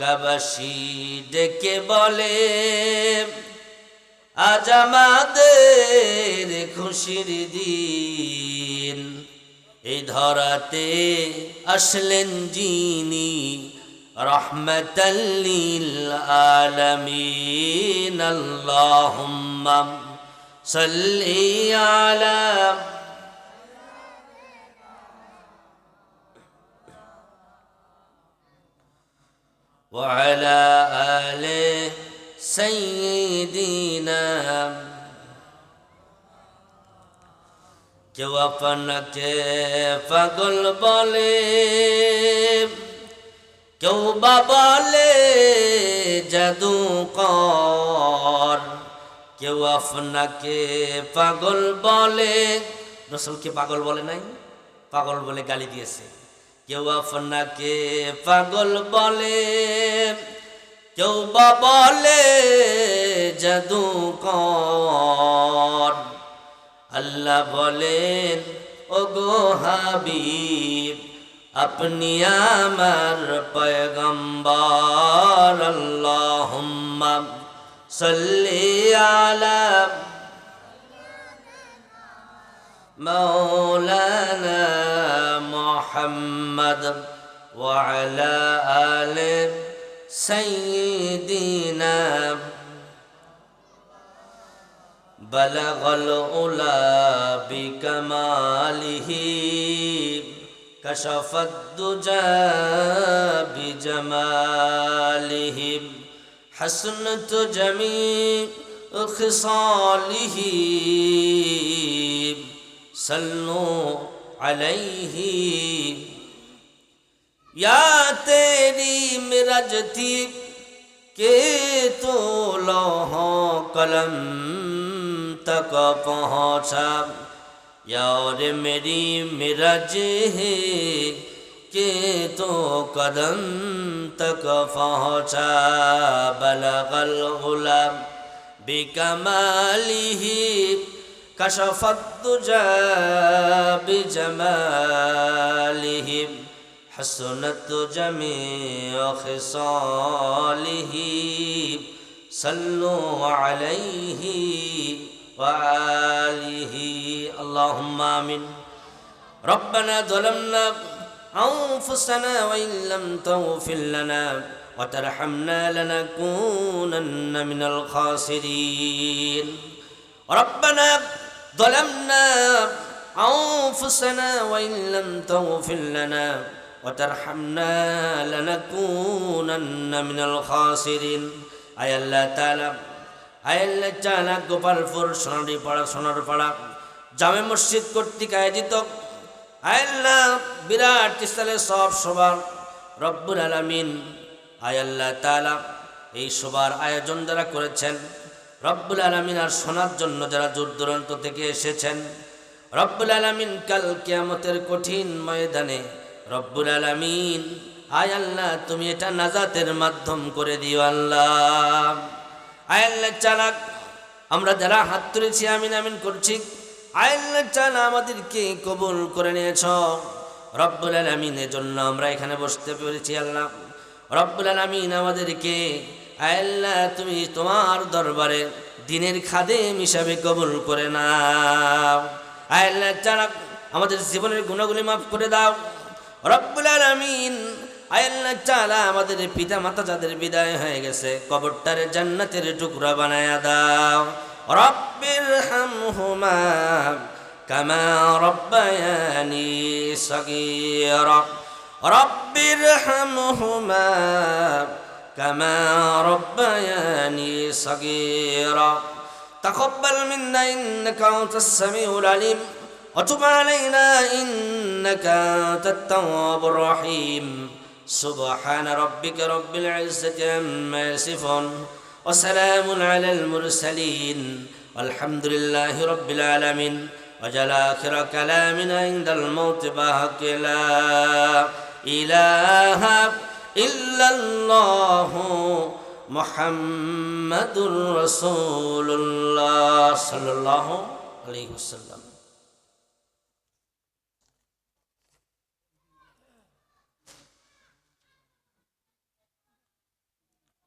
কাবাসী ডেকে বলে আজ আমাদের খুশির দিন, এই ধরাতে আসলেন যিনি রহমাতাল লিল আলামিন। আল্লাহুম্মা সাল্লি আলা ওয়া আলা আলি সাইয়্যিদিনা। কেউ আপনাকে পাগল বলে, কেউ বা বলে জাদুকর, কেউ আপনাকে পাগল বলে। রাসূলকে পাগল বলে নাই, পাগল বলে গালি দিয়েছে। কেউ আপনাকে পাগল বলে, কেউ বা বলে জাদুকর। আল্লাহ বলেন ওগো হাবিব আপনি আমার পয়গম্বর। আল্লাহুম্মা সাল্লি আলা মাওলানা মুহাম্মদ ওয়া আলা আলি সাইয়্যিদিনা। বালাগাল উলা বিকামালিহি কাশাফাদ দুজা বিজামালিহি হাসনাত জামিউ খিসালিহি সাল্লু আলাইহি। या तेरी मिरज थी के तो लौहों कलम तक पहुँचा, यार मेरी मिरज है के तो कदम तक पहुँचा। बलगल उला बिकमालिही कशफत दुजा बिजमालिही हसनत जमीअ खिसालिही सल्लु अलैहि व आलिहि। अल्लाहुम्मा आमीन। रब्बना ज़लमना अनफुसना व इन लम तगफिर लना व तरहमना लनकूनन्न मिनल खासिरीन। रब्बना ज़लमना أنفسنا وإن لم تغفر لنا وترحمنا لنكونن من الخاسرين। আয় আল্লাহ তাআলা, আয় আল্লাহ তাআলা, গোপালপুর সোনারপাড়া জামে মসজিদ কর্তৃক আয়োজিত আয় আল্লাহ বিরাট ইসলামের সব সবার রব্বুল আলামিন, আয় আল্লাহ তাআলা এই সবার আয়োজন যারা করেছেন রব্বুল আলামিন, আর শোনার জন্য যারা দূর দূরান্ত থেকে এসেছেন রব্বুল আলামিন, কাল কিয়ামতের কঠিন ময়দানে রব্বুল আলামিন, আয় আল্লাহ তুমি এটা নাজাতের মাধ্যম করে দিও আল্লাহ। আয় আল্লাহ চালাক আমরা যারা হাত তুলেছি আমিন আমিন করছি, আয় আল্লাহ চালা আমাদেরকে কবুল করে নিয়েছ রব্বুল আলামিন। এজন্য আমরা এখানে বসতে পেরেছি আল্লাহ রব্বুল আলামিন। আমাদেরকে আয় আল্লাহ তুমি তোমার দরবারে দ্বীনের খাদেম হিসাবে কবুল করে নাও। আয় আল্লাহ তাআলা আমাদের জীবনের গুনাহগুলি মাফ করে দাও রব্বুল আলামিন। আয় আল্লাহ তাআলা আমাদের পিতা মাতা যাদের বিদায় হয়ে গেছে কবরটারে জান্নাতের টুকরা বানায়া দাও। রব্বির হামহুমা কামা রব্বায়ানি সগীরা, রব্বির হামহুমা কামা রব্বায়ানি সগীরা। تقبل منا إنك أنت السميع العليم وتب علينا إنك أنت التواب الرحيم. سبحان ربك رب العزة عما يصفون وسلام على المرسلين والحمد لله رب العالمين. وجل آخر كلامنا عند الموت بحق لا إله إلا الله মুহাম্মাদুর রাসূলুল্লাহ সাল্লাল্লাহু আলাইহি ওয়াসাল্লাম।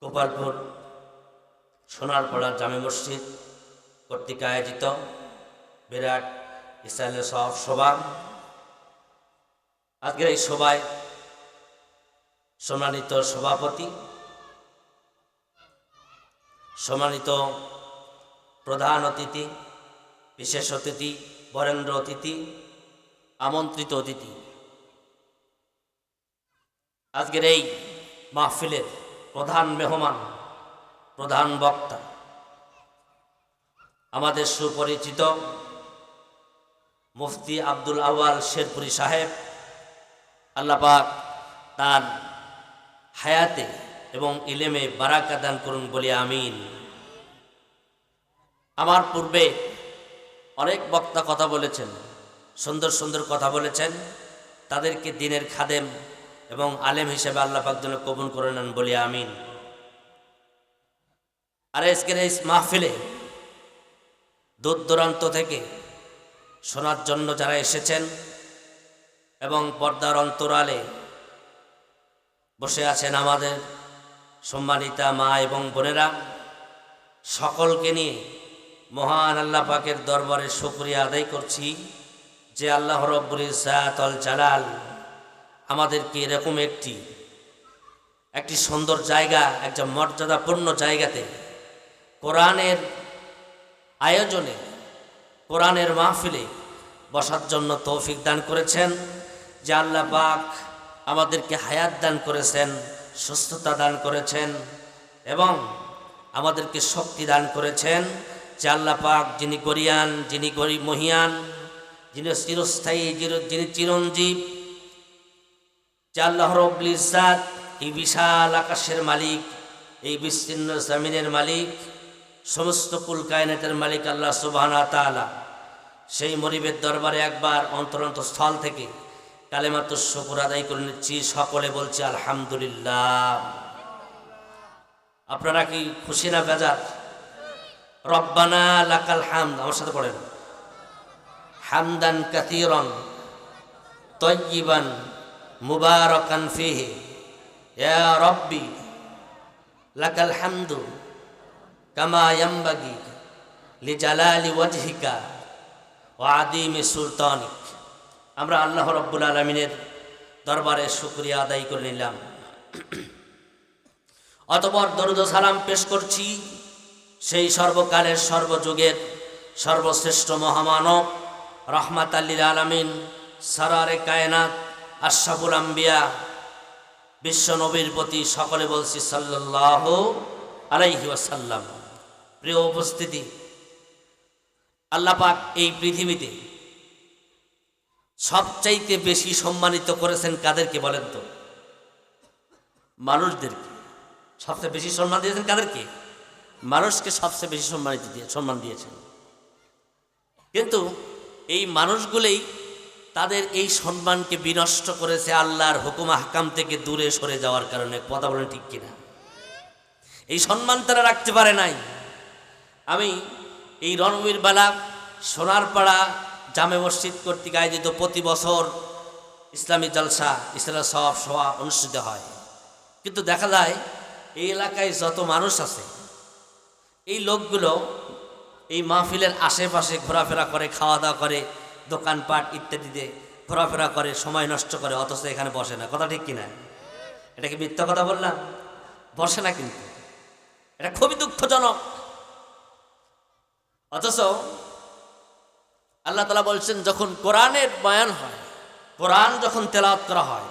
গোপালপুর সোনারপাড়া জামে মসজিদ কর্তৃক আয়োজিত বিরাট ইসরায়েলের সভা। আজকের এই সভায় সম্মানিত সভাপতি, সম্মানিত প্রধান অতিথি, বিশেষ অতিথি, বরেণ্য অতিথি, আমন্ত্রিত অতিথি, আজকের এই মাহফিলের প্রধান মেহমান, প্রধান বক্তা, আমাদের সুপরিচিত মুফতি আব্দুল আউয়াল শেরপুরি সাহেব, আল্লাহ পাক তার হায়াতে এবং ইলেমে বারাকা দান করুন বলি আমিন। আমার পূর্বে অনেক বক্তা কথা বলেছেন, সুন্দর সুন্দর কথা বলেছেন, তাদেরকে দ্বীনের খাদেম এবং আলেম হিসেবে আল্লাহ পাক যেন কবুল করে নেন বলি আমিন। আর আজকের এই মাহফিলে দূর দূরান্ত থেকে শোনার জন্য যারা এসেছেন এবং পর্দার অন্তরালে বসে আছেন আমাদের সম্মানিতা মা এবং বোনেরা, সকলকে নিয়ে মহান আল্লাহ পাকের দরবারে শুকরিয়া আদায় করছি যে আল্লাহ রব্বুল ইজ্জাত ওয়াল জালাল আমাদেরকে এরকম একটি সুন্দর জায়গা, একটা মর্যাদাপূর্ণ জায়গাতে কোরআনের আয়োজনে, কোরআনের মাহফিলে বসার জন্য তৌফিক দান করেছেন। যে আল্লাহ পাক আমাদেরকে হায়াত দান করেছেন, সুস্থতা দান করেছেন এবং আমাদেরকে শক্তি দান করেছেন। যে আল্লাহ পাক যিনি গরিয়ান, যিনি মহিয়ান, যিনি চিরস্থায়ী, যিনি চিরঞ্জীব, যে আল্লাহ রব্বুল ইজ্জাত এই বিশাল আকাশের মালিক, এই বিস্তীর্ণ জমিনের মালিক, সমস্ত কুল কায়নাতের মালিক আল্লাহ সুবহানাহু ওয়া তাআলা, সেই মরিবের দরবারে একবার অন্তরস্থল থেকে কালেমাতুশ শুকর আদায় করে নিচ্ছি। সকলে বলছি আলহামদুলিল্লাহ। আপনারা কি খুশি না বেজার? রব্বানা লাকাল হামদ, আমার সাথে পড়েন, হামদান কাসীরান তাইয়িবান মুবারাকান ফীহি ইয়া রব্বি লাকাল হামদু কামা ইয়ানবাগি লিজালালি ওয়াজহিকা ওয়া আযীমি সুলতানিক। আমরা আল্লাহ রাব্বুল আলামিনের দরবারে শুকরিয়া আদায় করে নিলাম। অতঃপর দরুদ ও সালাম পেশ করছি সেই সর্বকালের, সর্বযুগের সর্বশ্রেষ্ঠ মহামানব, রাহমাতাল লিল আলামিন, সারারে কায়নাত, আশরাফুল আম্বিয়া, বিশ্ব নবীর প্রতি সকলে বলছি সাল্লাল্লাহু আলাইহি ওয়াসাল্লাম। প্রিয় উপস্থিতি, আল্লাহ পাক এই পৃথিবীতে সবচাইতে বেশি সম্মানিত করেছেন কাদেরকে বলেন তো? মানুষদেরকে। সবচেয়ে বেশি সম্মান দিয়েছেন কাদেরকে? মানুষকে সবচেয়ে বেশি সম্মান দিয়েছেন। কিন্তু এই মানুষগুলোই তাদের এই সম্মানকে বিনষ্ট করেছে আল্লাহর হুকুম আহকাম থেকে দূরে সরে যাওয়ার কারণে। কথা বলেন ঠিক কিনা? এই সম্মান তারা রাখতে পারে নাই। আমি এই রণবীর বেলা সোনারপাড়া জামে মসজিদ কর্তৃক আয়োজিত প্রতি বছর ইসলামী জলসা, ইসলামের সভা অনুষ্ঠিত হয়, কিন্তু দেখা যায় এই এলাকায় যত মানুষ আছে এই লোকগুলো এই মাহফিলের আশেপাশে ঘোরাফেরা করে, খাওয়া দাওয়া করে, দোকানপাট ইত্যাদিতে ঘোরাফেরা করে, সময় নষ্ট করে, অথচ এখানে বসে না। কথা ঠিক কিনা? এটা কি মিথ্যা কথা বললাম? বসে না, কিন্তু এটা খুবই দুঃখজনক। অথচ আল্লাহ তাআলা বলছেন যখন কোরআনের বয়ান হয়, কোরআন যখন তেলাওয়াত করা হয়,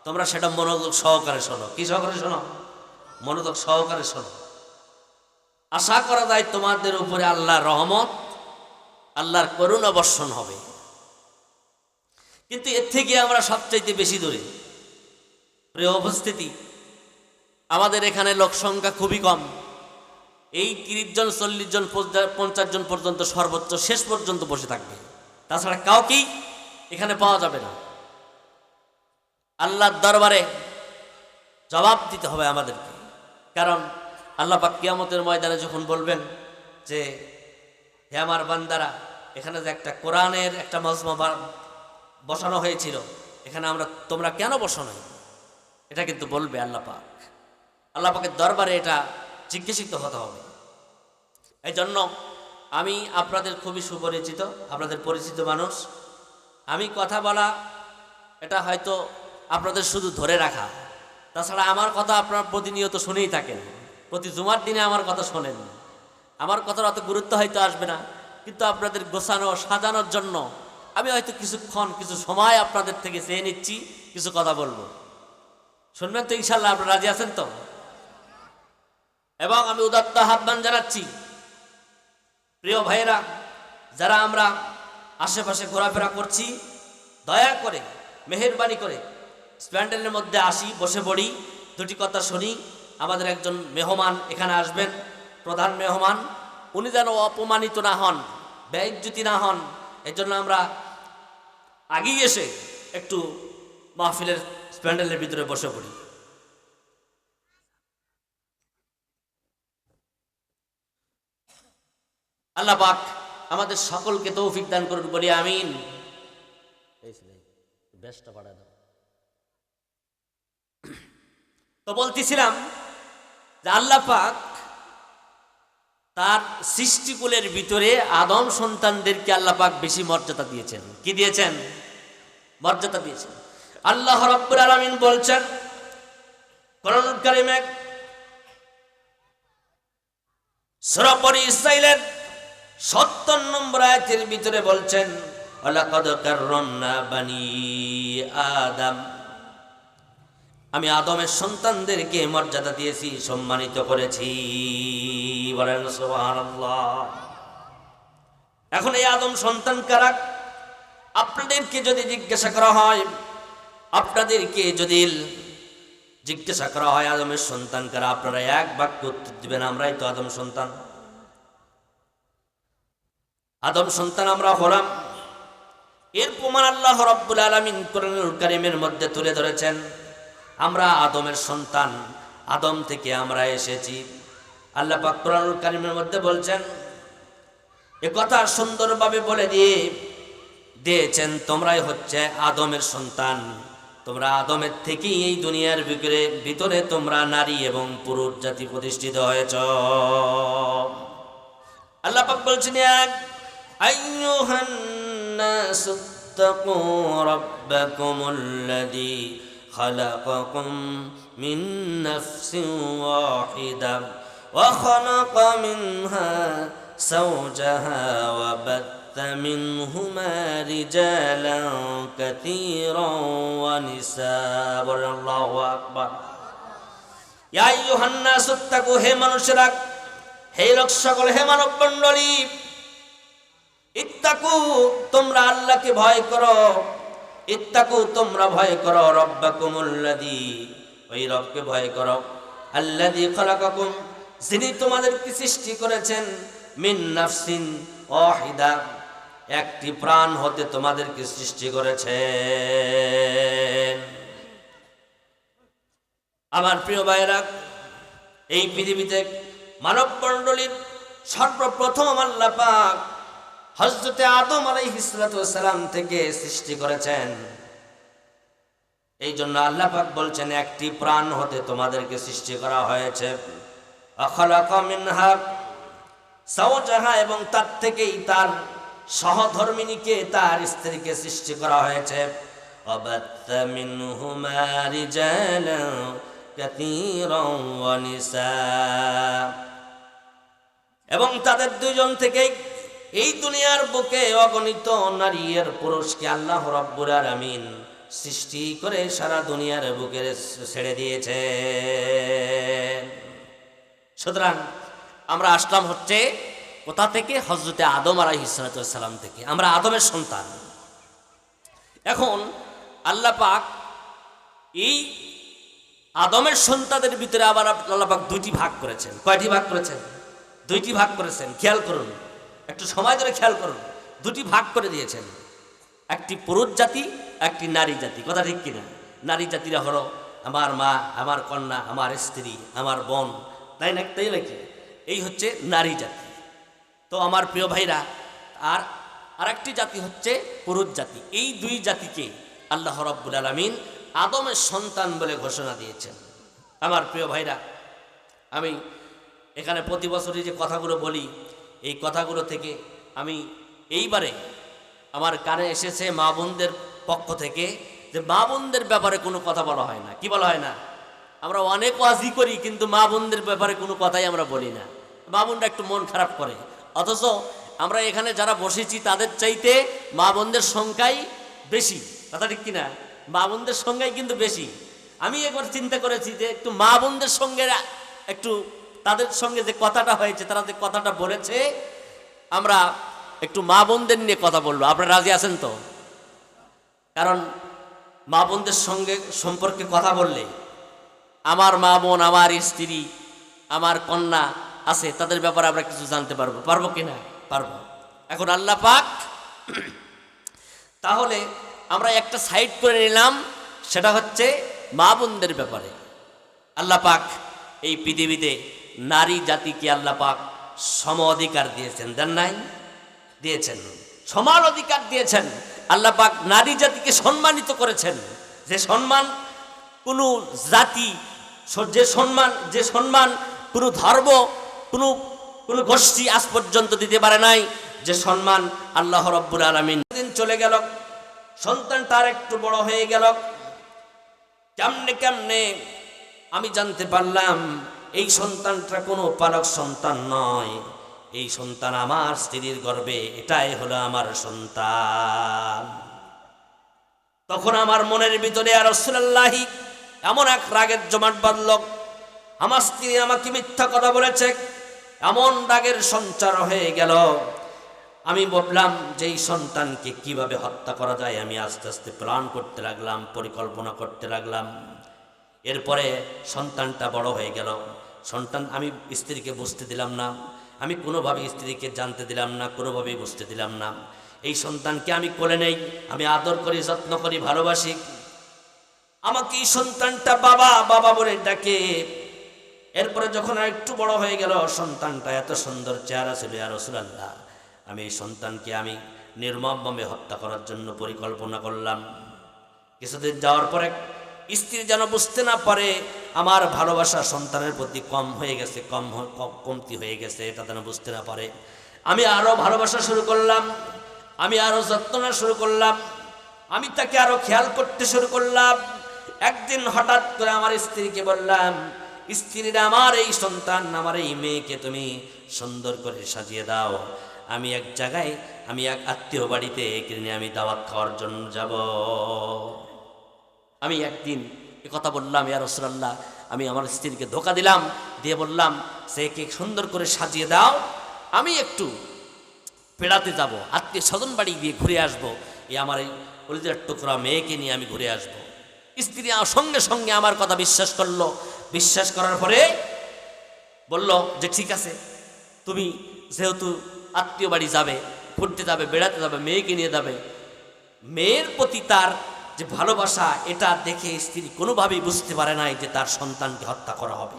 তোমরা সেটা মনোযোগ সহকারে শোনো। কি সহকারে শোনো? মনোযোগ সহকারে শোনো। আশা করা যায় তোমাদের উপরে আল্লাহর রহমত, আল্লাহর করুণা বর্ষণ হবে। কিন্তু এর থেকে আমরা সবচাইতে বেশি দূরে। প্রিয় উপস্থিতি, আমাদের এখানে লোক সংখ্যা খুবই কম। এই 30 জন, 40 জন, 50 জন পর্যন্ত সর্বোচ্চ শেষ পর্যন্ত বসে থাকবে, তাছাড়া কাউকেই এখানে পাওয়া যাবে না। আল্লাহর দরবারে জবাব দিতে হবে আমাদেরকে। কারণ আল্লাহ পাক কিয়ামতের ময়দানে যখন বলবেন যে হে আমার বান্দারা, এখানে যে একটা কোরআনের একটা মজমা বসানো হয়েছিল, এখানে তোমরা কেন বসো নাই, এটা কিন্তু বলবে আল্লাহ পাক। আল্লাহ পাকের দরবারে এটা জিজ্ঞাসিত হতে হবে। এই জন্য আমি আপনাদের খুবই সুপরিচিত, আপনাদের পরিচিত মানুষ। আমি কথা বলা এটা হয়তো আপনাদের শুধু ধরে রাখা, তাছাড়া আমার কথা আপনারা প্রতিনিয়ত শুনেই থাকেন, প্রতি জুমার দিনে আমার কথা শোনেন। আমার কথার অত গুরুত্ব হয়তো আসবে না, কিন্তু আপনাদের গোছানো সাজানোর জন্য আমি হয়তো কিছুক্ষণ কিছু সময় আপনাদের থেকে চেয়ে নিচ্ছি, কিছু কথা বলবো। শুনবেন তো ইনশাল্লাহ? আপনারা রাজি আছেন তো? এবং আমি উদাত্ত আহ্বান জানাচ্ছি, প্রিয় ভাইয়েরা, যারা আমরা আশেপাশে ঘোরাফেরা করছি, দয়া করে মেহেরবানি করে প্যান্ডেলের মধ্যে আসি, বসে পড়ি, দুটি কথা শুনি। আমাদের একজন মেহমান এখানে আসবেন, প্রধান মেহমান, উনি যেন অপমানিত না হন, বেইজ্জতি না হন, এজন্য আমরা আগেই এসে একটু মাহফিলের প্যান্ডেলের ভিতরে বসে পড়ি। আল্লাহ পাক আমাদের সকলকে তৌফিক দান করুন, বলি আমিন। বেশটা বাড়া দাও। তো বলতেছিলাম যে আল্লাহ পাক তার সৃষ্টিকুলের ভিতরে আদম সন্তানদেরকে আল্লাহ পাক বেশি মর্যাদা দিয়েছেন। কি দিয়েছেন? মর্যাদা দিয়েছেন। আল্লাহ রাব্বুল আলামিন বলছেন কোরআনুল কারীমে, সূরা বনী ইসরাঈলের ৭০ নম্বর আয়াতের ভিতরে বলছেন, ওয়ালাকাদ কাররামনা বানি আদম, আমি আদমের সন্তানদেরকে মর্যাদা দিয়েছি, সম্মানিত করেছি। বলেন সুবহানাল্লাহ। এখন এই আদম সন্তান কারা? আপনাদেরকে যদি জিজ্ঞাসা করা হয়, আদমের সন্তান কারা, আপনারা এক বাক্য উত্তর দিবেন, আমরাই তো আদম সন্তান। আদম সন্তান আমরা হলাম। এর প্রমাণ আল্লাহ রাব্বুল আলামিন কোরআনুল কারীমের মধ্যে তুলে ধরেছেন। আমরা আদমের সন্তান, আদম থেকে আমরা এসেছি। আল্লাহ পাক কোরআনুল কারীমের মধ্যে বলছেন, এ কথা সুন্দরভাবে বলে দিয়েছেন, তোমরাই হচ্ছে আদমের সন্তান, তোমরা আদমের থেকেই এই দুনিয়ার ভিতরে তোমরা নারী এবং পুরুষ জাতি প্রতিষ্ঠিত হয়েছ। আল্লাহ পাক বলছেন, আইয়ুহান নাসু তাকু রাব্বাকুমুল্লাযী খালাকাকুম মিন নাফসিন ওয়াহিদা ওয়া খালাকা মিনহা যাওজাহা ওয়া বাত্থা মিনহুমা রিজালান কাসীরান ওয়া নিসা। আল্লাহু আকবার। ইয়া আইয়ুহান নাসু তাকু, হে মানুষেরা, হে লোক সকল, হে মানব মণ্ডলী, ইত্তাকু, তোমরা আল্লাহকে ভয় করো, ইত্তাকু, তোমরা ভয় করো, রব্বাকুমুল্লাযী, ওই রবকে ভয় করো, আল্লাযী খালাকাকুম, যিনি তোমাদেরকে সৃষ্টি করেছেন, মিন নাফসিন ওয়াহিদা, একটি প্রাণ হতে তোমাদেরকে সৃষ্টি করেছেন। আমার প্রিয় ভাইরা, এই পৃথিবীতে মানব মণ্ডলীর সর্বপ্রথম আল্লাহ পাক হযরতে আদম আলাইহিস সালাম থেকে সৃষ্টি করেছেন। এই জন্য আল্লাহ পাক বলছেন, একটি প্রাণ হতে তোমাদেরকে সৃষ্টি করা হয়েছে। আখালাকা মিনহা যাওজাহা, এবং তার থেকেই তার সহধর্মিণীকে, তার স্ত্রীকে সৃষ্টি করা হয়েছে। ওয়াবাত্তা মিনহুমা রিজালান কাসীরান ওয়া নিসা, এবং তাদের দুইজন থেকেই এই দুনিয়ার বুকে অগণিত নারী আর পুরুষকে আল্লাহ রাব্বুল আলামিন সৃষ্টি করে সারা দুনিয়ার বুকে ছেড়ে দিয়েছে। সুতরাং আমরা আসলাম হচ্ছে কোথা থেকে? হযরতে আদম আলাইহিস সালাম থেকে। আমরা আদমের সন্তান। এখন আল্লাহ পাক এই আদমের সন্তানদের ভিতরে আবার আল্লাহ পাক দুইটি ভাগ করেছেন। কয়টি ভাগ করেছেন? দুইটি ভাগ করেছেন। খেয়াল করুন, একটু সময় ধরে খেয়াল করুন। দুটি ভাগ করে দিয়েছেন, একটি পুরুষ জাতি, একটি নারী জাতি। কথা ঠিক কিনা? নারী জাতিরা হলো আমার মা, আমার কন্যা, আমার স্ত্রী, আমার বোন, তাই নাকি? এই হচ্ছে নারী জাতি। তো আমার প্রিয় ভাইরা, আর একটি জাতি হচ্ছে পুরুষ জাতি। এই দুই জাতিকে আল্লাহ রাব্বুল আলামিন আদমের সন্তান বলে ঘোষণা দিয়েছেন। আমার প্রিয় ভাইরা, আমি এখানে প্রতি বছরই যে কথাগুলো বলি, এই কথাগুলো থেকে আমি এইবারে আমার কানে এসেছে মা বোনদের পক্ষ থেকে যে মা বোনদের ব্যাপারে কোনো কথা বলা হয় না। কি বলা হয় না? আমরা অনেক ওয়াজি করি কিন্তু মা বোনদের ব্যাপারে কোনো কথাই আমরা বলি না। মা বোনরা একটু মন খারাপ করে, অথচ আমরা এখানে যারা বসেছি তাদের চাইতে মা বোনদের সংখ্যাই বেশি। কথা ঠিক কিনা? মা বোনদের সংখ্যাই কিন্তু বেশি। আমি একবার চিন্তা করেছি যে একটু মা বোনদের সঙ্গে একটু তাদের সঙ্গে যে কথাটা হয়েছে, তারা যে কথাটা বলেছে, আমরা একটু মা বোনদের নিয়ে কথা বলবো। আপনারা রাজি আছেন তো? কারণ মা বোনদের সঙ্গে সম্পর্কে কথা বললে আমার মা বোন, আমার স্ত্রী, আমার কন্যা আছে, তাদের ব্যাপারে আমরা কিছু জানতে পারবো। পারবো কিনা? পারবো। এখন আল্লাহ পাক তাহলে আমরা একটা সাইড করে নিলাম, সেটা হচ্ছে মা বোনদের ব্যাপারে। আল্লাহ পাক এই পৃথিবীতে নারী জাতিকে আল্লাহ পাক সম অধিকার দিয়েছেন, দেন নাই? দিয়েছেন, সমান অধিকার দিয়েছেন। আল্লাহ পাক নারী জাতিকে সম্মানিত করেছেন, যে সম্মান কোনো জাতি, যে সম্মান কোনো ধর্ম, কোনো গোষ্ঠী আজ পর্যন্ত দিতে পারে নাই, যে সম্মান আল্লাহ রাব্বুল আলামিন। দিন চলে গেল, সন্তানটা আর একটু বড় হয়ে গেল। কেমনে কেমনে আমি জানতে পারলাম এই সন্তানটা কোনো পালক সন্তান নয়, এই সন্তান আমার স্ত্রীর গর্ভে, এটাই হলো আমার সন্তান। তখন আমার মনের ভিতরে আর রাসূলুল্লাহি এমন এক রাগের জমাট বাঁধল, আমার স্ত্রী আমাকে মিথ্যা কথা বলেছে, এমন রাগের সঞ্চার হয়ে গেল। আমি ভাবলাম যে এই সন্তানকে কিভাবে হত্যা করা যায়, আমি আস্তে আস্তে প্ল্যান করতে লাগলাম, পরিকল্পনা করতে লাগলাম। এরপরে সন্তানটা বড় হয়ে গেল। আমি স্ত্রীকে বুঝতে দিলাম না, আমি কোনোভাবে স্ত্রীকে জানতে দিলাম না, কোনোভাবেই বুঝতে দিলাম না। এই সন্তানকে আমি কোলে নেই, আমি আদর করি, যত্ন করি, ভালোবাসি। আমাকে এই সন্তানটা বাবা বাবা বলে ডাকে। এরপরে যখন আর একটু বড় হয়ে গেল, সন্তানটা এত সুন্দর চেহারা ছিল, ইয়া রাসূলুল্লাহ, আমি এই সন্তানকে আমি নির্মমভাবে হত্যা করার জন্য পরিকল্পনা করলাম। কিছুদিন যাওয়ার পরে স্ত্রী যেন বুঝতে না পারে আমার ভালোবাসা সন্তানের প্রতি কম হয়ে গেছে, কমতি হয়ে গেছে, এটা যেন বুঝতে না পারে, আমি আরো ভালোবাসা শুরু করলাম, আমি আরো যত্ন নেওয়া শুরু করলাম, আমি তাকে আরো খেয়াল করতে শুরু করলাম। একদিন হঠাৎ করে আমার স্ত্রীকে বললাম, স্ত্রীরা, আমার এই সন্তান, আমার এই মেয়েকে তুমি সুন্দর করে সাজিয়ে দাও, আমি এক জায়গায়, আমি এক আত্মীয় বাড়িতে একে নিয়ে আমি দাওয়াত খাওয়ার জন্য যাব। আমি একদিন এ কথা বললাম, ইয়া রাসূলুল্লাহ, আমি আমার স্ত্রীকে ধোকা দিলাম, দিয়ে বললাম সে কে সুন্দর করে সাজিয়ে দাও, আমি একটু বেড়াতে যাব, আত্মীয় স্বজন বাড়ি গিয়ে ঘুরে আসবো, আমার এই কলিজার টুকরা মেয়েকে নিয়ে আমি ঘুরে আসবো। স্ত্রী সঙ্গে সঙ্গে আমার কথা বিশ্বাস করলো। বিশ্বাস করার পরে বলল যে ঠিক আছে, তুমি যেহেতু আত্মীয় বাড়ি যাবে, ঘুরতে যাবে, বেড়াতে যাবে, মেয়েকে নিয়ে যাবে, মেয়ের প্রতি তার যে ভালোবাসা, এটা দেখে স্ত্রী কোনোভাবেই বুঝতে পারে নাই যে তার সন্তানকে হত্যা করা হবে।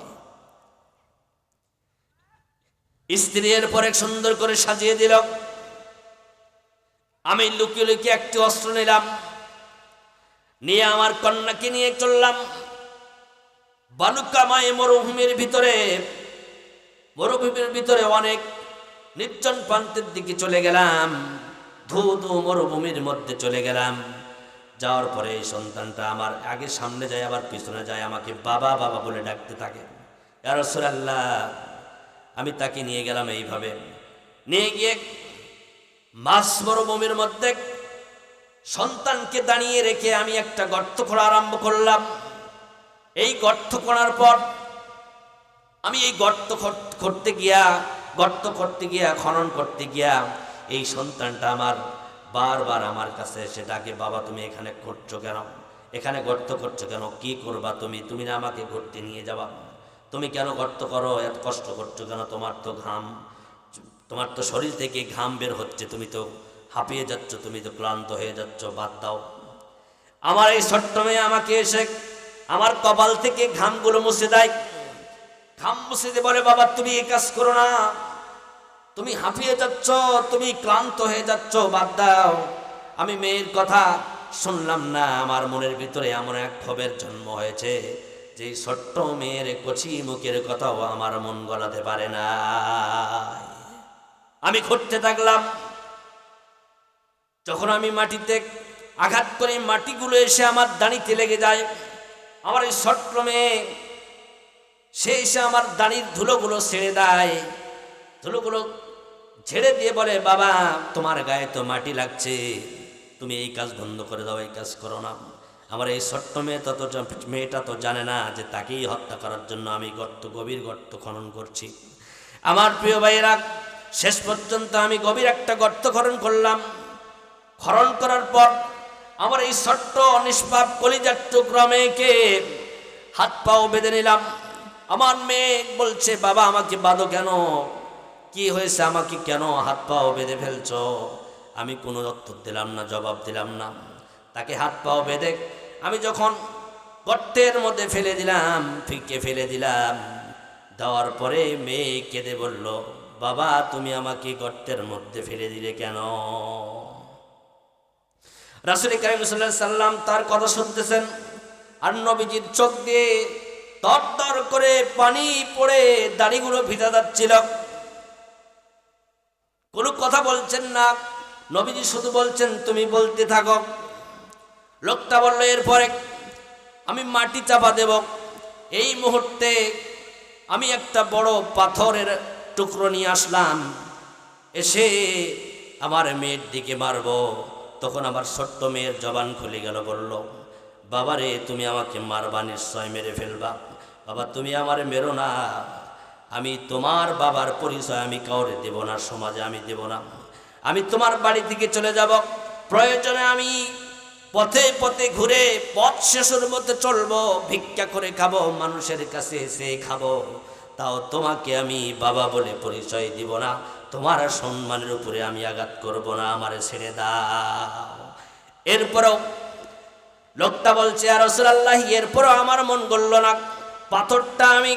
স্ত্রী এর পরে সুন্দর করে সাজিয়ে দিল। আমি লুকিয়ে লুকিয়ে একটি অস্ত্র নিলাম, নিয়ে আমার কন্যাকে নিয়ে চললাম বালুকাময় মরুভূমির ভিতরে অনেক নির্জন প্রান্তের দিকে চলে গেলাম, ধু ধু মরুভূমির মধ্যে চলে গেলাম। যাওয়ার পরে এই সন্তানটা আমার আগে সামনে যায়, আবার পিছনে যায়, আমাকে বাবা বাবা বলে ডাকতে থাকে। ইয়া রাসূলুল্লাহ, আমি তাকে নিয়ে গেলাম, এইভাবে নিয়ে গিয়ে মাঝ মরুভূমির মধ্যে সন্তানকে দাঁড়িয়ে রেখে আমি একটা গর্ত খোঁড়া আরম্ভ করলাম। এই গর্ত খোঁড়ার পর আমি এই গর্ত করতে গিয়া খনন করতে গিয়া এই সন্তানটা আমার বারবার আমার কাছে এসে ডাকে, বাবা তুমি এখানে করছো কেন, এখানে গর্ত করছো কেন, কি করবা তুমি, তুমি না আমাকে ঘুরতে নিয়ে যাবা, তুমি কেন গর্ত করো, এত কষ্ট করছো কেন, তোমার তো শরীর থেকে ঘাম বের হচ্ছে, তুমি তো হাঁপিয়ে যাচ্ছ, তুমি তো ক্লান্ত হয়ে যাচ্ছ, বাদ দাও। আমার এই ছোট্ট মেয়ে আমাকে এসে আমার কপাল থেকে ঘামগুলো মুছে দেয়, ঘাম মুছে দিয়ে বলে, বাবা তুমি এই কাজ করো না, তুমি হাঁপিয়ে যাচ্ছ, তুমি ক্লান্ত হয়ে যাচ্ছ, বাদ দাও। আমি মেয়ের কথা শুনলাম না, আমার মনের ভিতরে এমন এক ক্ষোভের জন্ম হয়েছে যে ছোট্ট মেয়ের কচি মুখের কথাও আমার মন গলাতে পারে না। আমি খুঁড়তে থাকলাম। যখন আমি মাটিতে আঘাত করে মাটিগুলো এসে আমার দাঁড়িতে লেগে যায়, আমার এই ছোট্ট মেয়ে সে এসে আমার দাঁড়ির ধুলোগুলো ছেড়ে দেয়। ধুলোগুলো ছেড়ে দিয়ে বলে, বাবা তোমার গায়ে তো মাটি লাগছে, তুমি এই কাজ বন্ধ করে দাও, এই কাজ করো না। আমার এই ছোট্ট মেয়েটা তো জানে না যে তাকেই হত্যা করার জন্য আমি গভীর গর্ত খনন করছি। আমার প্রিয় ভাইয়েরা, শেষ পর্যন্ত আমি গভীর একটা গর্ত খনন করলাম। খনন করার পর আমার এই ছোট্ট নিষ্পাপ কলিজার টুকরা মেয়েকে হাত পাও বেঁধে নিলাম। আমার মেয়ে বলছে, বাবা আমাকে বাঁধো কেন, কি হয়েছে, আমাকে কেন হাত পাও বেঁধে ফেলছো? আমি কোনো উত্তর দিলাম না, জবাব দিলাম না। তাকে হাত পাও বেঁধে আমি যখন গর্তের মধ্যে ফেলে দিলাম, ফিকে ফেলে দিলাম, দেওয়ার পরে মেয়ে কেঁদে বলল, বাবা তুমি আমাকে গর্তের মধ্যে ফেলে দিলে কেন? রাসূল কারীম সাল্লাল্লাহু আলাইহি সাল্লাম তার কথা শুনতেছেন, আর নবীজির চোখ দিয়ে দর করে পানি পড়ে দাড়িগুলো ভিজা যাচ্ছিল। কোনো কথা বলছেন না, নবীজি শুধু বলছেন তুমি বলতে থাকো। লোকটা বলল, এরপরে আমি মাটি চাপা দেব। এই মুহূর্তে আমি একটা বড় পাথরের টুকরো নিয়ে আসলাম, এসে আমার মেয়ের দিকে মারব। তখন আমার ছোট্ট মেয়ের জবান খুলে গেল, বলল, বাবারে তুমি আমাকে মারবা, নিশ্চয় মেরে ফেলবা। বাবা তুমি আমারে মেরো না, আমি তোমার বাবার পরিচয় আমি কাউরে দেব না, সমাজে আমি দেব না। আমি তোমার বাড়ি থেকে চলে যাব, প্রয়োজনে আমি পথে পথে ঘুরে পথ শেষের মধ্যে চলবো, ভিক্ষা করে খাবো, মানুষের কাছে এসে খাবো, তাও তোমাকে আমি বাবা বলে পরিচয় দিব না, তোমার সম্মানের উপরে আমি আঘাত করব না, আমারে ছেড়ে দাও। এরপরও লোকটা বলছে, ইয়া রাসূলুল্লাহ, এরপরও আমার মন গলল না। পাথরটা আমি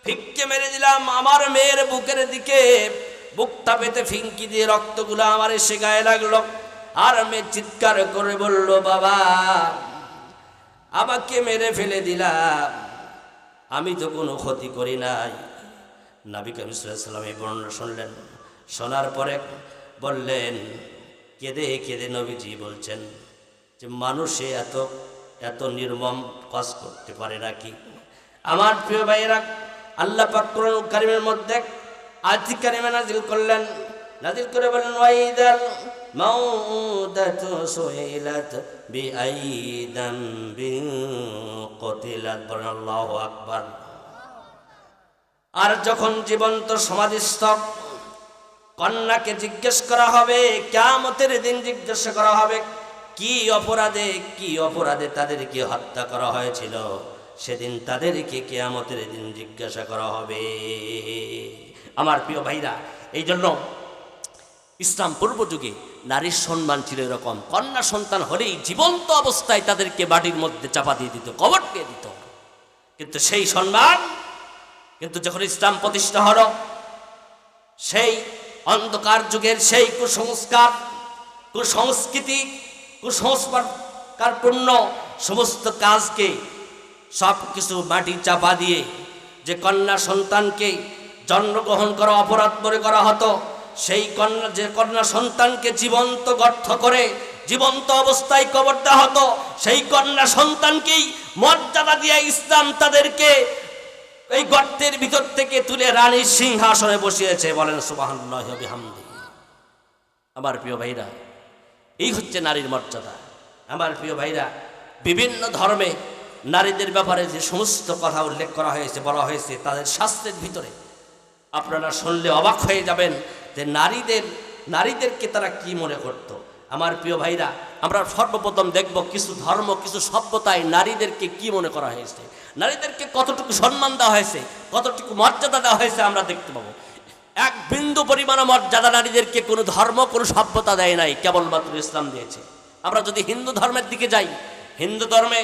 ফিক্কে মেরে দিলাম আমার মেয়ের বুকের দিকে, বুকটা পেতে ফিঙ্কি দিয়ে রক্তগুলো আমার এসে গায়ে লাগলো। আর মেয়ে চিৎকার করে বলল, বাবা আমাকে মেরে ফেলে দিলাম, আমি তো কোনো ক্ষতি করি নাই। নবী করিম সাল্লাল্লাহু আলাইহি ওয়াসাল্লাম এই বর্ণনা শুনলেন। শোনার পরে বললেন, কেঁদে কেঁদে নবীজি বলছেন যে মানুষে এত নির্মম কাজ করতে পারে নাকি? আমার প্রিয় ভাইয়েরা, আল্লাহ পাক কোরআন কারীমের মধ্যে আয়াত কারীমা নাযিল করলেন, নাযিল করে বলেন, ওয়াইদাল মাউদাতু সুইলাত বিআইদাম বিকতিলাত, বলেন আল্লাহু আকবার। আর যখন জীবন্ত সমাধিস্থ কন্যাকে জিজ্ঞেস করা হবে, কিয়ামতের দিন জিজ্ঞেস করা হবে কি অপরাধে তাদেরকে হত্যা করা হয়েছিল, সেদিন তাদেরকে কিয়ামতের দিন জিজ্ঞাসা করা হবে। আমার প্রিয় ভাইরা, এই জন্য ইসলাম পূর্ব যুগে নারীর সম্মান ছিল এরকম, কন্যা সন্তান হলেই জীবন্ত অবস্থায় তাদেরকে বাড়ির মধ্যে চাপা দিয়ে দিত, কবর দিয়ে দিত। কিন্তু সেই সম্মান কিন্তু যখন ইসলাম প্রতিষ্ঠা হলো, সেই অন্ধকার যুগের সেই কুসংস্কৃতি কুসংস্কারপূর্ণ সমস্ত কাজকে সব কিছু মাটি চাপা দিয়ে যে কন্যা সন্তানকে জন্মগ্রহণ করা অপরাধ মনে করা হতো, সেই কন্যা সন্তানকে জীবন্ত গর্ত করে জীবন্ত অবস্থায় কবর দেওয়া হতো, সেই কন্যা সন্তানকেই মর্যাদা দিয়ে ইসলাম তাদেরকে এই গর্তের ভিতর থেকে তুলে রানীর সিংহাসনে বসিয়েছে। বলেন সুবহানাল্লাহি ওয়া বিহামদিহি। আমার প্রিয় ভাইরা, এই হচ্ছে নারীর মর্যাদা। আমার প্রিয় ভাইরা, বিভিন্ন ধর্মে নারীদের ব্যাপারে যে সমস্ত কথা উল্লেখ করা হয়েছে, বলা হয়েছে, তাদের শাস্ত্রের ভিতরে আপনারা শুনলে অবাক হয়ে যাবেন যে নারীদেরকে তারা কি মনে করত। আমার প্রিয় ভাইরা, আমরা সর্বপ্রথম দেখব কিছু ধর্ম, কিছু সভ্যতায় নারীদেরকে কি মনে করা হয়েছে, নারীদেরকে কতটুকু সম্মান দেওয়া হয়েছে, কতটুকু মর্যাদা দেওয়া হয়েছে আমরা দেখতে পাবো। এক বিন্দু পরিমাণ মর্যাদা নারীদেরকে কোনো ধর্ম, কোনো সভ্যতা দেয় নাই, কেবলমাত্র ইসলাম দিয়েছে। আমরা যদি হিন্দু ধর্মের দিকে যাই, হিন্দু ধর্মে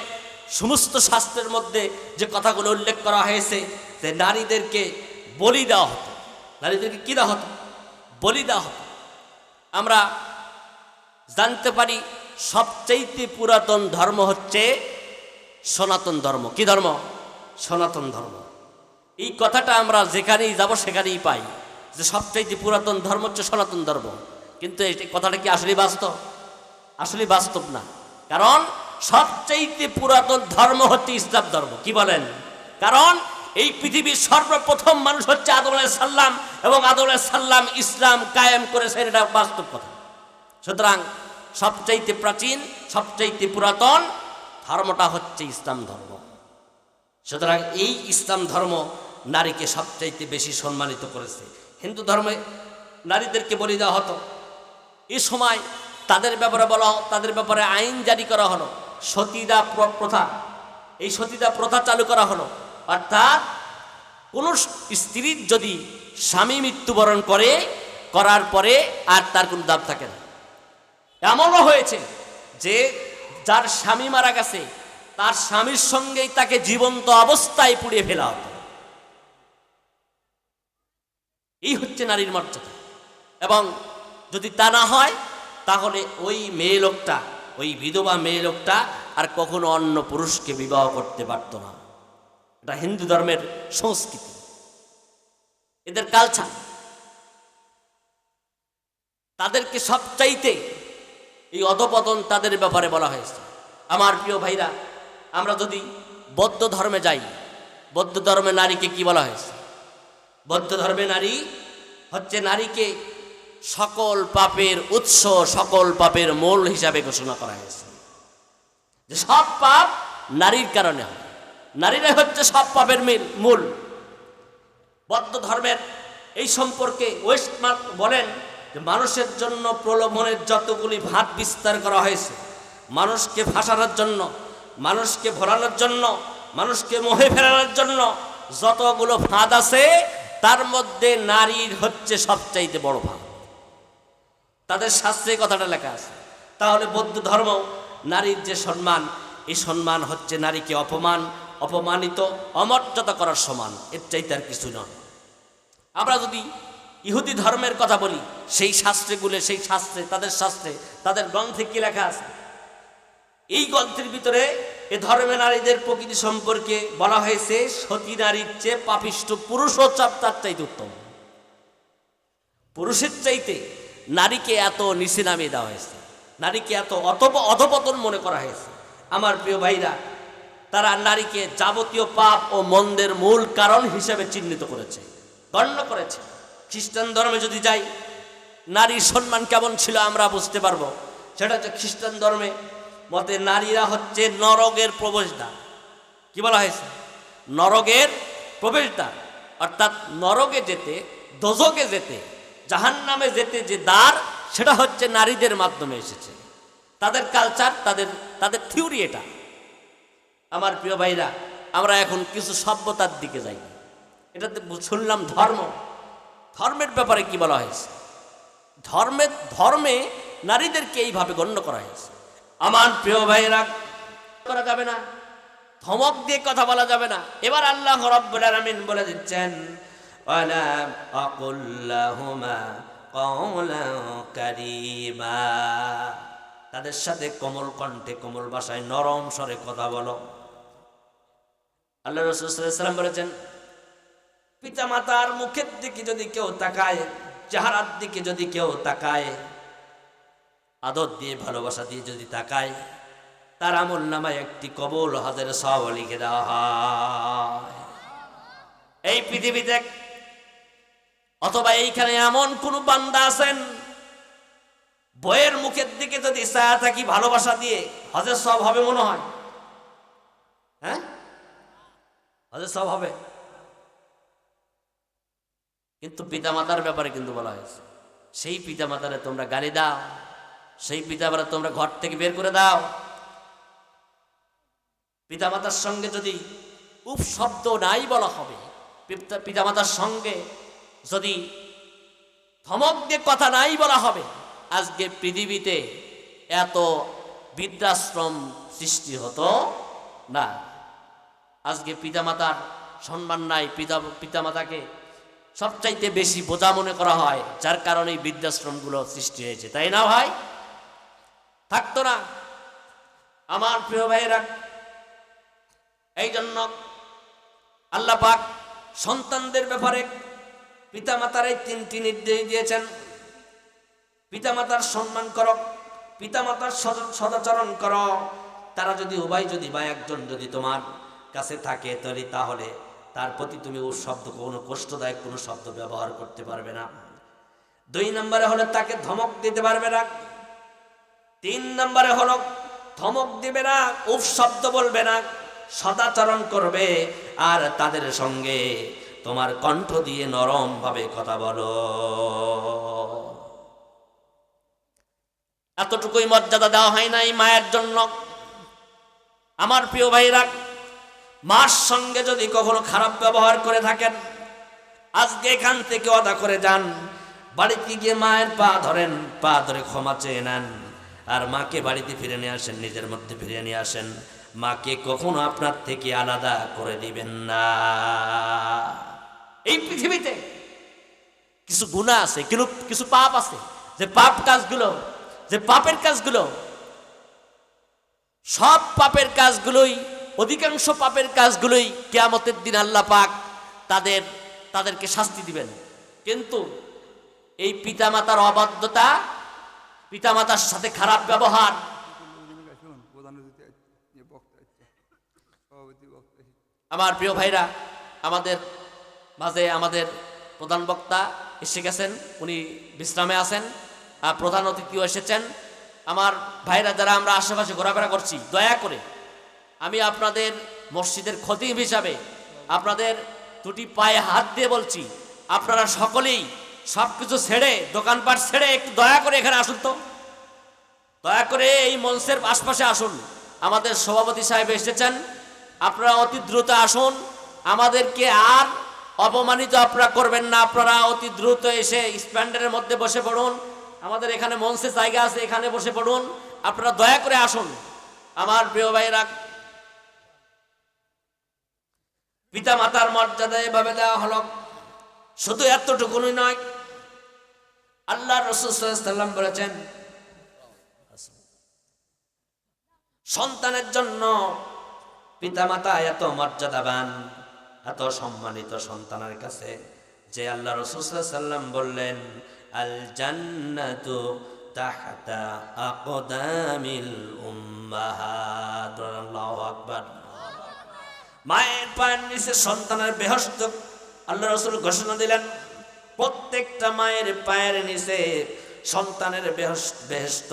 সমস্ত শাস্ত্রের মধ্যে যে কথাগুলো উল্লেখ করা হয়েছে, যে নারীদেরকে বলি দেওয়া হতো। নারীদেরকে কী দেওয়া হতো? বলি দেওয়া হতো। আমরা জানতে পারি সবচেয়ে পুরাতন ধর্ম হচ্ছে সনাতন ধর্ম। কি ধর্ম? সনাতন ধর্ম। এই কথাটা আমরা যেখানেই যাব সেখানেই পাই যে সবচাইতে পুরাতন ধর্ম হচ্ছে সনাতন ধর্ম। কিন্তু এই কথাটা কি আসলে বাস্তব? আসলে বাস্তব না। কারণ সবচাইতে পুরাতন ধর্ম হচ্ছে ইসলাম ধর্ম। কি বলেন? কারণ এই পৃথিবীর সর্বপ্রথম মানুষ হচ্ছে আদম আলাইহিস সালাম, এবং আদম আলাইহিস সালাম ইসলাম কায়েম করেছেন, এটা বাস্তব কথা। সুতরাং সবচাইতে প্রাচীন, সবচাইতে পুরাতন ধর্মটা হচ্ছে ইসলাম ধর্ম। সুতরাং এই ইসলাম ধর্ম নারীকে সবচাইতে বেশি সম্মানিত করেছে। হিন্দু ধর্মে নারীদেরকে বলি দেওয়া হতো, এই সময় তাদের ব্যাপারে বলা, তাদের ব্যাপারে আইন জারি করা হলো, সতীদাহ প্রথা। এই সতীদাহ প্রথা চালু করা হলো, অর্থাৎ কোন স্ত্রীর যদি স্বামী মৃত্যুবরণ করার পরে আর তার কোনো দাম থাকে না। এমনও হয়েছে যে যার স্বামী মারা গেছে তার স্বামীর সঙ্গেই তাকে জীবন্ত অবস্থায় পুড়িয়ে ফেলা হতো। এই হচ্ছে নারীর মর্যাদা। এবং যদি তা না হয় তাহলে ওই মেয়ে লোকটা, ওই বিধবা মেয়ে লোকটা আর কখনো অন্য পুরুষকে বিবাহ করতে পারত না। এটা হিন্দু ধর্মের সংস্কৃতি, এদের কালচার। তাদেরকে সবচাইতে এই অধপতন তাদের ব্যাপারে বলা হয়েছে। আমার প্রিয় ভাইরা, আমরা যদি বৌদ্ধ ধর্মে যাই, বৌদ্ধ ধর্মে নারীকে কি বলা হয়েছে? বৌদ্ধ ধর্মে নারী হচ্ছে, নারীকে সকল পাপের উৎস, সকল পাপের মূল হিসাবে ঘোষণা করা হয়েছে। যে সব পাপ নারীর কারণে হয়, নারীরাই হচ্ছে সব পাপের মূল। বৌদ্ধ ধর্মের এই সম্পর্কে ওয়েস্টমার্ক বলেন যে মানুষের জন্য প্রলোভনের যতগুলি ভাত বিস্তার করা হয়েছে, মানুষকে ফাঁসানোর জন্য, মানুষকে ভরানোর জন্য, মানুষকে মোহে ফেরানোর জন্য যতগুলো ফাঁদ আছে, তার মধ্যে নারীর হচ্ছে সবচাইতে বড় ফাঁদ। তাদের শাস্ত্রে কথাটা লেখা আছে। তাহলে বৌদ্ধ ধর্ম নারীর যে সম্মান, এই সম্মান হচ্ছে নারীকে অপমানিত, অমর্যাদা করার সমান, এর চাইতে আর কিছু নয়। আমরা যদি ইহুদি ধর্মের কথা বলি, সেই শাস্ত্রে তাদের শাস্ত্রে, তাদের গ্রন্থে কি লেখা আছে? এই গ্রন্থের ভিতরে এ ধর্মে নারীদের প্রকৃতি সম্পর্কে বলা হয়েছে, সতী নারীর চেয়ে পাপিষ্ঠ পুরুষও তার চাইতে উত্তম। পুরুষের চাইতে নারীকে এত নিচে নামিয়ে দেওয়া হয়েছে, নারীকে এত অধপতন মনে করা হয়েছে। আমার প্রিয় ভাইরা, তারা নারীকে যাবতীয় পাপ ও মন্দের মূল কারণ হিসেবে চিহ্নিত করেছে, গণ্য করেছে। খ্রিস্টান ধর্মে যদি যাই, নারীর সম্মান কেমন ছিল আমরা বুঝতে পারবো। সেটা হচ্ছে খ্রিস্টান ধর্মে মতে নারীরা হচ্ছে নরকের প্রবেশদ্বার। কি বলা হয়েছে? নরকের প্রবেশদ্বার। অর্থাৎ নরকে যেতে, দোজখে যেতে, জাহান্নামে যেতে যে দ্বার, সেটা হচ্ছে নারীদের মাধ্যমে এসেছে। তাদের কালচার, তাদের থিওরি এটা। আমার প্রিয় ভাইরা, আমরা এখন কিছু সভ্যতার দিকে যাই। এটাতে শুনলাম ধর্মের ব্যাপারে কি বলা হয়েছে? ধর্মে নারীদেরকে এইভাবে গণ্য করা হয়েছে। আমার প্রিয় ভাইরা, করা যাবে না, ধমক দিয়ে কথা বলা যাবে না। এবার আল্লাহ রাব্বুল আলামিন বলে দিচ্ছেন, ওয়ালা আকুল লাহুমা কওলান কারীমা, তাদের সাথে কোমল কণ্ঠে, কোমল ভাষায়, নরম স্বরে কথা বলো। আল্লাহ রাসূল সাল্লাল্লাহু আলাইহি ওয়াসাল্লাম বলেছেন, পিতা মাতার মুখের দিকে যদি কেউ তাকায়, চেহারার দিকে যদি কেউ তাকায়, আদর দিয়ে, ভালোবাসা দিয়ে যদি তাকায়, তার আমল নামায় একটি কবুল হজের সওয়াব লিখে দেওয়া হয়। এই পৃথিবীতে অথবা এইখানে এমন কোন বান্দা আছেন, বইয়ের মুখের দিকে যদি ছায়া থাকি ভালোবাসা দিয়ে, হজের সওয়াব হবে মনে হয়? হ্যাঁ, হজের সওয়াব হবে। কিন্তু পিতামাতার ব্যাপারে কিন্তু বলা হয়েছে, সেই পিতামাতারে তোমরা গালি দাও, সেই পিতামাতা তোমরা ঘর থেকে বের করে দাও। পিতামাতার সঙ্গে যদি উপশব্দ নাই বলা হবে, পিতামাতার সঙ্গে যদি ধমক দিয়ে কথা নাই বলা হবে, আজকে পৃথিবীতে এত বৃদ্ধাশ্রম সৃষ্টি হতো না। আজকে পিতামাতার সম্মান নাই, পিতামাতাকে সবচাইতে বেশি বোঝা মনে করা হয়, যার কারণে বৃদ্ধাশ্রমগুলো সৃষ্টি হয়েছে, তাই না ভাই? থাকতো না। আমার প্রিয় ভাইয়েরা, এই জন্য আল্লাহ পাক সন্তানদের ব্যাপারে পিতামাতার এই 3টি নির্দেশ দিয়েছেন। পিতামাতার সম্মান করো, পিতামাতার সদাচরণ করো। তারা যদি উভয় যদি বা একজন যদি তোমার কাছে থাকে তাহলে তার প্রতি তুমি ও শব্দ কোনো কষ্টদায়ক কোনো শব্দ ব্যবহার করতে পারবে না। 2 নম্বরে হলো তাকে ধমক দিতে পারবে না। 3 নম্বরে হলো ধমক দিবে না, উফ শব্দ বলবে না, সদাচরণ করবে। আর তাদের সঙ্গে তোমার কণ্ঠ দিয়ে নরম ভাবে কথা বলো। এতটুকুই মর্যাদা দেওয়া হয় নাই মায়ের জন্য। আমার প্রিয় ভাইরা, মার সঙ্গে যদি কখনো খারাপ ব্যবহার করে থাকেন, আজকে এখান থেকে ওয়াদা করে যান, বাড়িতে গিয়ে মায়ের পা ধরেন, পা ধরে ক্ষমা চেয়ে নেন, আর মাকে বাড়িতে ফিরে নিয়ে আসেন, নিজের মধ্যে ফিরে নিয়ে আসেন। মাকে কখনো আপনার থেকে আলাদা করে দিবেন না। এই পৃথিবীতে কিছু গুনাহ আছে, কিছু পাপ আছে, যে পাপের কাজগুলো সব পাপের কাজগুলোই, অধিকাংশ পাপের কাজগুলোই কিয়ামতের দিন আল্লাহ পাক তাদেরকে শাস্তি দিবেন। কিন্তু এই পিতামাতার অবাধ্যতা, পিতামাতার সাথে খারাপ ব্যবহার, আমার প্রিয় ভাইরা, আমাদের মাঝে আমাদের প্রধান বক্তা এসে গেছেন, উনি বিশ্রামে আছেন, আর প্রধান অতিথিও এসেছেন। আমার ভাইরা যারা আমরা আশেপাশে ঘোরাফেরা করছি, দয়া করে আমি আপনাদের মসজিদের খতিব হিসাবে আপনাদের দুটি পায়ে হাত দিয়ে বলছি, আপনারা সকলেই সব কিছু ছেড়ে, দোকানপাট ছেড়ে একটু দয়া করে এখানে আসুন তো। দয়া করে এই মঞ্চের আশপাশে আসুন। আমাদের সভাপতি সাহেব এসেছেন, আপনারা অতি দ্রুত আসুন। আমাদেরকে আর অপমানিত আপনারা করবেন না। আপনারা অতি দ্রুত এসে স্ট্যান্ডের মধ্যে বসে পড়ুন। আমাদের এখানে মঞ্চে জায়গা আছে, এখানে বসে পড়ুন। আপনারা দয়া করে আসুন। আমার প্রিয় ভাইরা, পিতা মাতার মর্যাদা এভাবে দেওয়া হলো। শুধু এতটুকুই নয়, আল্লাহ রাসূল সাল্লাল্লাহু আলাইহি ওয়াসাল্লাম বলেছেন, সন্তানের জন্য পিতামাতা এত মর্যাদাবান, এত সম্মানিত সন্তানের কাছে, যে আল্লাহ রাসূল সাল্লাল্লাহু আলাইহি ওয়াসাল্লাম বললেন, আল জান্নাতু তাহতা আকদামিল উম্মাহাত। আল্লাহু আকবার। মায়ের পায়ের নিচে সন্তানের বেহেশত আল্লাহ রাসূল ঘোষণা দিলেন। প্রত্যেকটা মায়ের পায়ের নিচে সন্তানের বেহেশত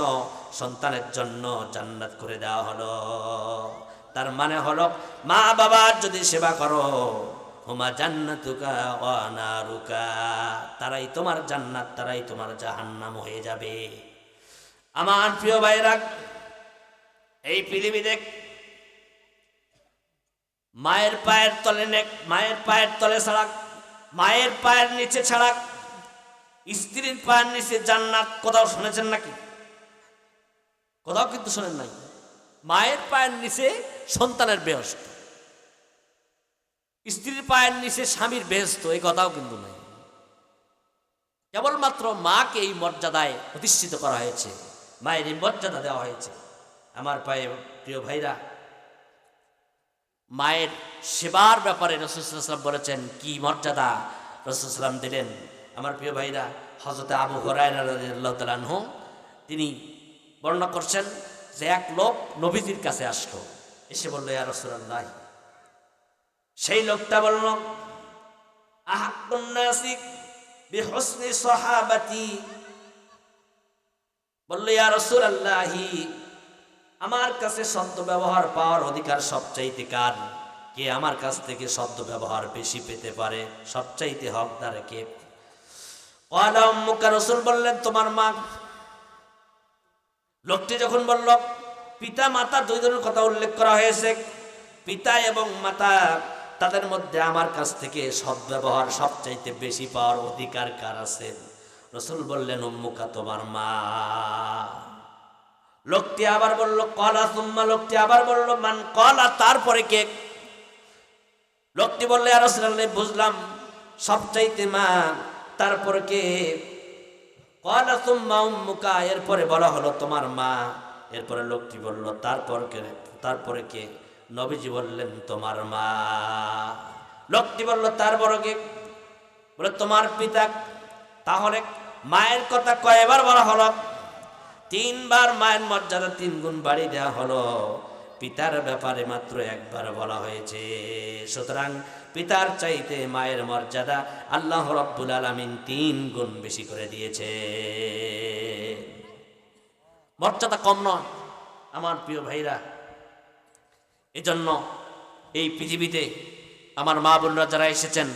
সন্তানের জন্য জান্নাত করে দেওয়া হলো। তার মানে হলো, মা বাবার যদি সেবা করো, হুমা জান্নাতুকা ওয়া নারুকা, তারাই তোমার জান্নাত, তারাই তোমার জাহান্নাম হয়ে যাবে। আমার প্রিয় ভাইরা, এই পৃথিবীতে মায়ের পায়ের তলে ছাড়া, মায়ের পায়ের নিচে ছাড়া স্ত্রীর পায়ের নিচে জান্নাত কোথাও শুনেছেন নাকি? কোথাও কিন্তু শোনেন নাই। মায়ের পায়ের নিচে সন্তানের বেহেশত, স্ত্রীর পায়ের নিচে স্বামীর বেহেশত, এই কথাও কিন্তু নাই। কেবলমাত্র মাকে এই মর্যাদায় প্রতিষ্ঠিত করা হয়েছে, মায়ের এই মর্যাদা দেওয়া হয়েছে। আমার প্রিয় ভাইরা, মায়ের সেবার ব্যাপারে রাসূল সাল্লাল্লাহু আলাইহি ওয়াসাল্লাম বলেছেন, কি মর্যাদা রাসূল সাল্লাল্লাহু আলাইহি ওয়াসাল্লাম দিলেন। আমার প্রিয় ভাইরা, হযরত আবু হুরায়রা রাদিয়াল্লাহু তাআলা আনহু তিনি বর্ণনা করছেন যে এক লোক নবীজির কাছে আসলো, এসে বলল, ইয়া রাসূলুল্লাহ। সেই লোকটা বলল, আহাক্কুন নাসি বিহুসনি সাহাবাতি, বলল, ইয়া রাসূলুল্লাহ, আমার কাছে শব্দ ব্যবহার পাওয়ার অধিকার সবচাইতে কার? কে আমার কাছ থেকে শব্দ ব্যবহার বেশি পেতে পারে? সবচাইতে হকদার কে? ক্বালা উম্মুকা, রাসূল বললেন, তোমার মা। লোকটি যখন বলল, পিতা মাতা দুই জনের কথা উল্লেখ করা হয়েছে, পিতা এবং মাতা, তাদের মধ্যে আমার কাছ থেকে শব্দ ব্যবহার সবচাইতে বেশি পাওয়ার অধিকার কার আছে? রাসূল বললেন, উম্মুকা, তোমার মা। লোকটি আবার বলল, ক্বালা সুম্মা, লোকটি আবার বলল, মান? ক্বালা, তারপরে কে? লোকটি বলল, ইয়া রাসূলুল্লাহ, বুঝলাম, সবচাইতে মা, তারপরে কে? ক্বালা সুম্মা উম্মুকা, এরপরে বলা হলো তোমার মা। এরপরে লোকটি বলল, তারপরে কে? নবীজি বললেন তোমার মা। লোকটি বলল তার বড় কে? বলে তোমার পিতা। তাহলে মায়ের কথা কয়বার বলা হলো? 3 বার মায়ের মর্যাদা 3 গুণ বাড়ি দেওয়া হলো, পিতার ব্যাপারে মাত্র 1 বার বলা হয়েছে। সুতরাং পিতার চাইতে মায়ের মর্যাদা আল্লাহ রাব্বুল আলামিন 3 গুণ বেশি করে দিয়েছে। মর্যাদা কম নয় আমার প্রিয় ভাইরা। এজন্য এই পৃথিবীতে আমার মা বোনরা যারা এসেছেন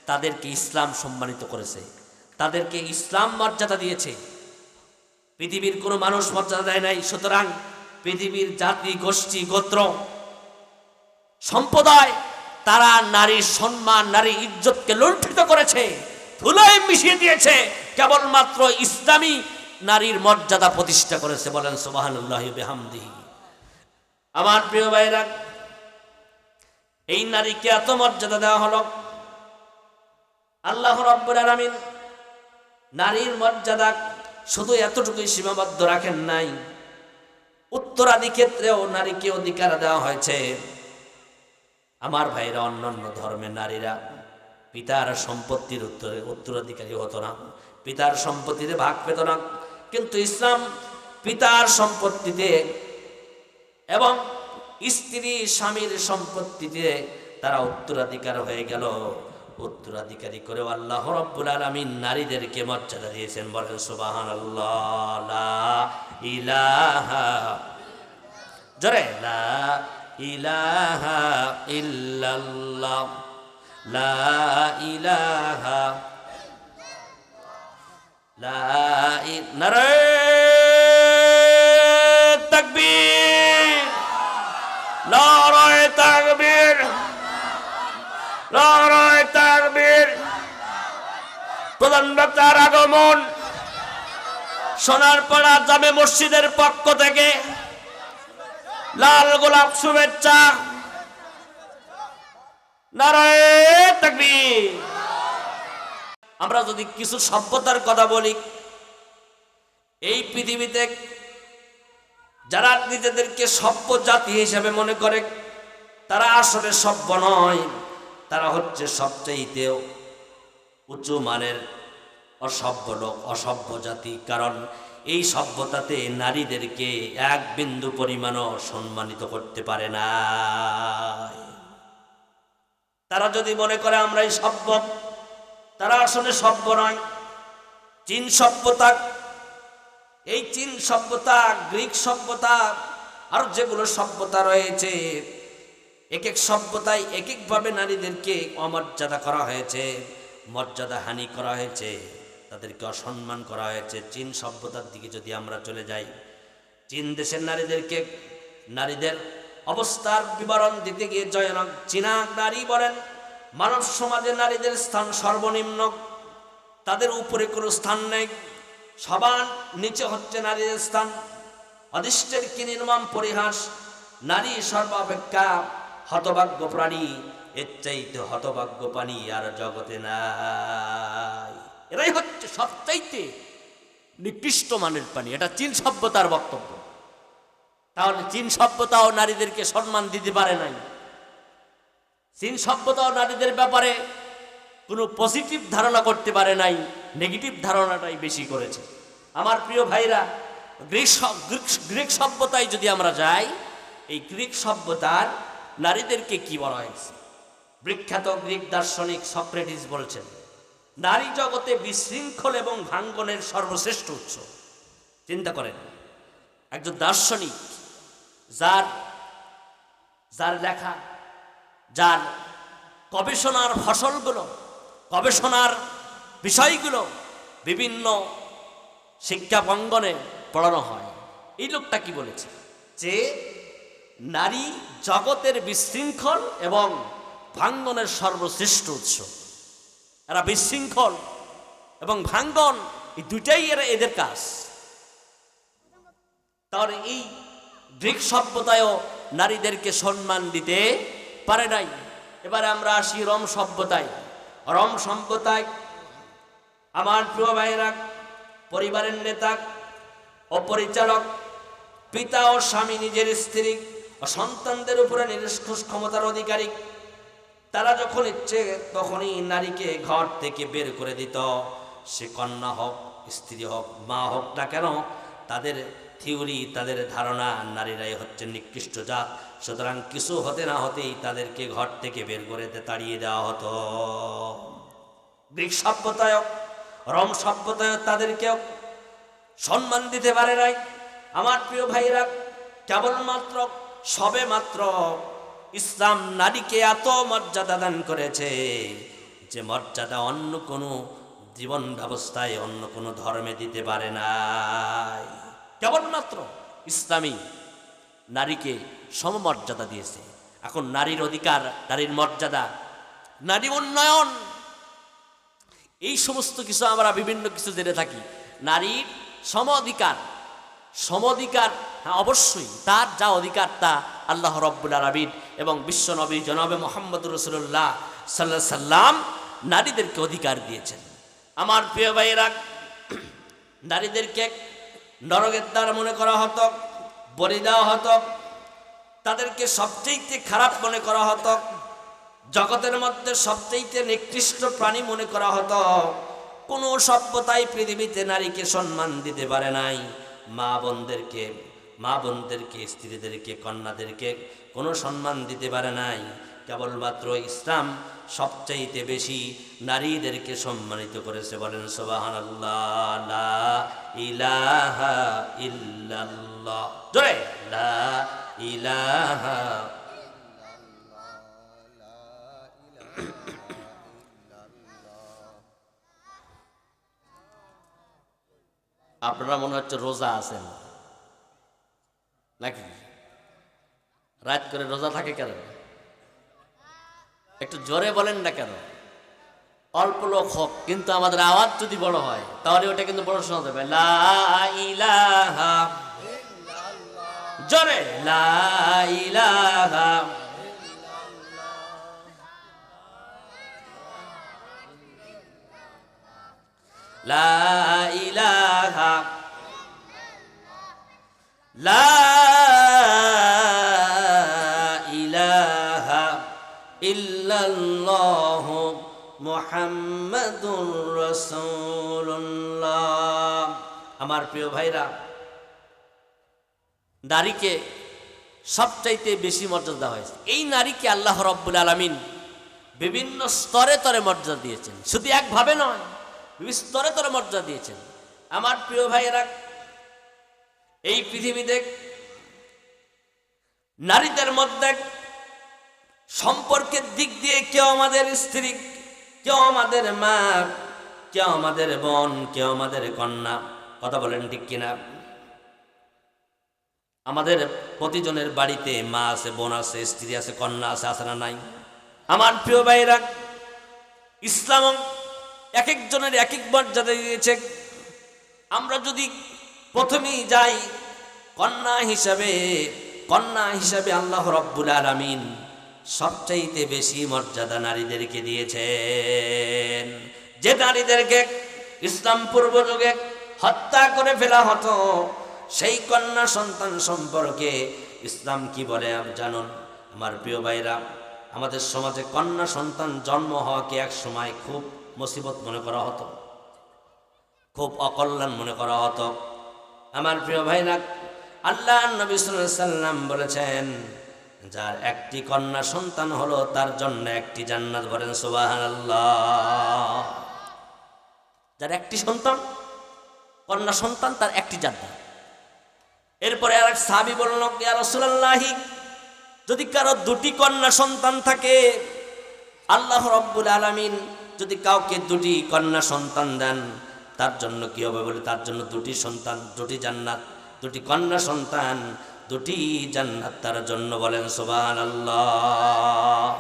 তাদেরকে ইসলাম সম্মানিত করেছে, তাদেরকে ইসলাম মর্যাদা দিয়েছে, পৃথিবীর কোনো মানুষ মর্যাদা দেয় নাই। সুতরাং পৃথিবীর জাতি, গোষ্ঠী, গোত্র, সম্প্রদায় তারা নারীর সম্মান, নারীর ইজ্জতকে লুণ্ঠিত করেছে, ধুলোয় মিশিয়ে দিয়েছে। কেবলমাত্র ইসলামী নারীর মর্যাদা প্রতিষ্ঠা করেছে। বলেন সুবহানাল্লাহি ওয়া বিহামদিহি। আমার প্রিয় ভাইরা, এই নারীকে এত মর্যাদা দেওয়া হলো। আল্লাহ রাব্বুল আলামিন নারীর মর্যাদা শুধু এতটুকুই সীমাবদ্ধ রাখেন নাই, উত্তরাধিকার ক্ষেত্রেও নারীকে অধিকার দেওয়া হয়েছে। আমার ভাইরা, অন্যান্য ধর্মের নারীরা পিতার সম্পত্তির উত্তরাধিকারী হতো না, পিতার সম্পত্তিতে ভাগ পেত না। কিন্তু ইসলাম পিতার সম্পত্তিতে এবং স্ত্রী স্বামীর সম্পত্তিতে তারা উত্তরাধিকার হয়ে গেল। উত্তরাধিকারী করেও আল্লাহ রাব্বুল আলামিন নারীদেরকে মর্যাদা দিয়েছেন। বলেন সুবহানাল্লাহ। লা ইলাহা, জোরে লা ইলাহা ইল্লাল্লাহ, লা ইলাহা, নারে তাকবীর, নারে তাকবীর, নারে তাকবীর। প্রধান বক্তার আগমন। সোনারপাড়া জামে মসজিদের পক্ষ থেকে লাল গোলাপ শুভেচ্ছা। নারে তাকবীর। আমরা যদি কিছু সভ্যতার কথা বলি, এই পৃথিবীতে যারা নিজেদেরকে সভ্য জাতি হিসেবে মনে করে তারা আসলে সভ্য নয়, তারা হচ্ছে সবচাইতে উঁচু মানের অসভ্য লোক, অসভ্য জাতি। কারণ এই সভ্যতাতে নারীদেরকে এক বিন্দু পরিমাণও সম্মানিত করতে পারে না। তারা যদি মনে করে আমরাই সভ্য, তারা আসলে সভ্য নয়। চীন সভ্যতা, এই চীন সভ্যতা, গ্রিক সভ্যতা, আর যেগুলো সভ্যতা রয়েছে, এক এক সভ্যতায় এক একভাবে নারীদেরকে অমর্যাদা করা হয়েছে, মর্যাদা হানি করা হয়েছে, তাদেরকে অসম্মান করা হয়েছে। চীন সভ্যতার দিকে যদি আমরা চলে যাই, চীন দেশের নারীদেরকে, নারীদের অবস্থার বিবরণ দিতে গিয়ে জয়নক চীনা নারী বলেন, মানব সমাজে নারীদের স্থান সর্বনিম্ন, তাদের উপরে কোনো স্থান নেই, সবার নিচে হচ্ছে নারীদের স্থান। অদৃষ্টের কি নির্মম পরিহাস, নারী সর্বাপেক্ষা হতভাগ্য প্রাণী, এর চাইতে হতভাগ্য প্রাণী আর জগতে নাই। এরাই হচ্ছে সবচাইতে নিকৃষ্ট মানের প্রাণী। এটা চীন সভ্যতার বক্তব্য। তাহলে চীন সভ্যতাও নারীদেরকে সম্মান দিতে পারে নাই। চীন সভ্যতাও নারীদের ব্যাপারে কোনো পজিটিভ ধারণা করতে পারে নাই, নেগেটিভ ধারণাটাই বেশি করেছে। আমার প্রিয় ভাইরা, গ্রিক সভ্যতায় যদি আমরা যাই, এই গ্রিক সভ্যতার নারীদেরকে কি বলা হয়েছে? বিখ্যাত গ্রিক দার্শনিক সক্রেটিস বলছেন, নারী জগতে বিশৃঙ্খল এবং ভাঙ্গনের সর্বশ্রেষ্ঠ উৎস। চিন্তা করেন, একজন দার্শনিক যার লেখা, যার গবেষণার ফসলগুলো, গবেষণার বিষয়গুলো বিভিন্ন শিক্ষা অঙ্গনে পড়ানো হয়, এই লোকটা কি বলেছে? যে নারী জগতের বিশৃঙ্খল এবং ভাঙ্গনের সর্বশ্রেষ্ঠ উৎস। এরা বিশৃঙ্খল এবং ভাঙ্গন, এই দুটাই এদের কাজ। তাহলে এই গ্রিক সভ্যতায়ও নারীদেরকে সম্মান দিতে পারে নাই। এবারে আমরা আসি রোম সভ্যতায়। রোম সভ্যতায় আমার প্রিয় ভাইরা, পরিবারের নেতা ও পরিচালক, পিতা ও স্বামী নিজের স্ত্রী সন্তানদের উপরে নিরঙ্কুশ ক্ষমতার অধিকারী। তারা যখন ইচ্ছে তখনই নারীকে ঘর থেকে বের করে দিত। সে কন্যা হোক, স্ত্রী হোক, মা হোক না কেন, তাদের থিওরি, তাদের ধারণা নারীরাই হচ্ছে নিকৃষ্ট জাত। সুতরাং কিছু হতে না হতেই তাদেরকে ঘর থেকে বের করে তাড়িয়ে দেওয়া হতো। গ্রিক সভ্যতায়, রোম সভ্যতায় তাদেরকেও সম্মান দিতে পারে নাই। আমার প্রিয় ভাইরা, কেবলমাত্র সবে মাত্র ইসলাম নারীকে এত মর্যাদা দান করেছে যে মর্যাদা অন্য কোনো জীবন ব্যবস্থায়, অন্য কোনো ধর্মে দিতে পারে নাই। কেবলমাত্র ইসলামী নারীকে সমমর্যাদা দিয়েছে। এখন নারীর অধিকার, নারীর মর্যাদা, নারী উন্নয়ন, এই সমস্ত কিছু আমরা বিভিন্ন কিছু জেনে থাকি। নারীর সম অধিকার, হ্যাঁ অবশ্যই তার যা অধিকার তা আল্লাহ রাব্বুল আলামিন এবং বিশ্ব নবী জনাবে মুহাম্মদুর রাসূলুল্লাহ সাল্লাল্লাহু আলাইহি সাল্লাম নারীদেরকে অধিকার দিয়েছেন। আমার প্রিয় ভাইয়েরা, নারীদেরকে নরকের দ্বার মনে করা হতো, বলি দেওয়া হতো, তাদেরকে সবচেয়ে খারাপ মনে করা হতো, জগতের মধ্যে সবচেয়ে নিকৃষ্ট প্রাণী মনে করা হতো। কোনো সভ্যতাই পৃথিবীতে নারীকে সম্মান দিতে পারে নাই। মা বোনদেরকে, স্ত্রীদেরকে, কন্যাদেরকে কোনো সম্মান দিতে পারে নাই। কেবলমাত্র ইসলাম সবচাইতে বেশি নারীদেরকে সম্মানিত করেছে। বলেন সুবহানাল্লাহ, লা ইলাহা ইল্লাল্লাহ, জোরে লা ইলাহা। আপনারা মনে হচ্ছে রোজা আছেন নাকি? রাত করে রোজা থাকে কেন? একটু জোরে বলেন না কেন? অল্প লোক হোক, কিন্তু আমাদের আওয়াজ যদি বড় হয় তাহলে ওটা কিন্তু বড় শোনা যাবে। লা ইলাহা, জোরে লা ইলাহা। লা ইলাহা, লা ইলাহা ইল্লাল্লাহু মুহাম্মাদুর রাসূলুল্লাহ। আমার প্রিয় ভাইরা, নারীকে সবচাইতে বেশি মর্যাদা দেওয়া হয়েছে। এই নারীকে আল্লাহ রাব্বুল আলামিন বিভিন্ন স্তরে স্তরে মর্যাদা দিয়েছেন, শুধু একভাবে নয়, বিভিন্ন স্তরে স্তরে মর্যাদা দিয়েছেন। আমার প্রিয় ভাইয়েরা, এই পৃথিবীতে নারীদের মধ্যে সম্পর্কের দিক দিয়ে কেউ আমাদের স্ত্রী, কেউ আমাদের মা, কেউ আমাদের বোন, কেউ আমাদের কন্যা। কথা বলেন ঠিক কিনা? আমাদের প্রতিজনের বাড়িতে মা আছে, বোন আছে, স্ত্রী আছে, কন্যা আছে, আছে না নাই? আমার প্রিয় ভাইরা, ইসলাম এক একজনের এক এক মর্যাদা দিয়েছে। আমরা যদি প্রথমেই যাই কন্যা হিসাবে আল্লাহ রাব্বুল আলামিন সবচাইতে বেশি মর্যাদা নারীদেরকে দিয়েছেন। যে নারীদেরকে ইসলাম পূর্ব যুগে হত্যা করে ফেলা হতো, সেই কন্যা সন্তান সম্পর্কে ইসলাম কি বলে জানুন? আমার প্রিয় ভাইরা, আমাদের সমাজে কন্যা সন্তান জন্ম হওয়াকে এক সময় খুব মুসিবত মনে করা হতো, খুব অকল্যাণ মনে করা হতো। আমার প্রিয় ভাইরা, আল্লাহ নবী সাল্লাল্লাহু আলাইহি সাল্লাম বলেছেন, যার একটি কন্যা সন্তান হলো তার জন্য একটি জান্নাত। বলেন সুবহানাল্লাহ। যার একটি সন্তান, কন্যা সন্তান, তার একটি জান্নাত। এরপরে আরেক সাহাবী বলল, ইয়া রাসূলুল্লাহ, যদি কারো দুটি কন্যা সন্তান থাকে, আল্লাহ রাব্বুল আলামিন যদি কাউকে দুটি কন্যা সন্তান দেন, তার জন্য কি হবে? বলে তার জন্য দুটি সন্তান, দুটি জান্নাত, দুটি কন্যা সন্তান, দুটি জান্নাত তার জন্য। বলেন সুবহানাল্লাহ।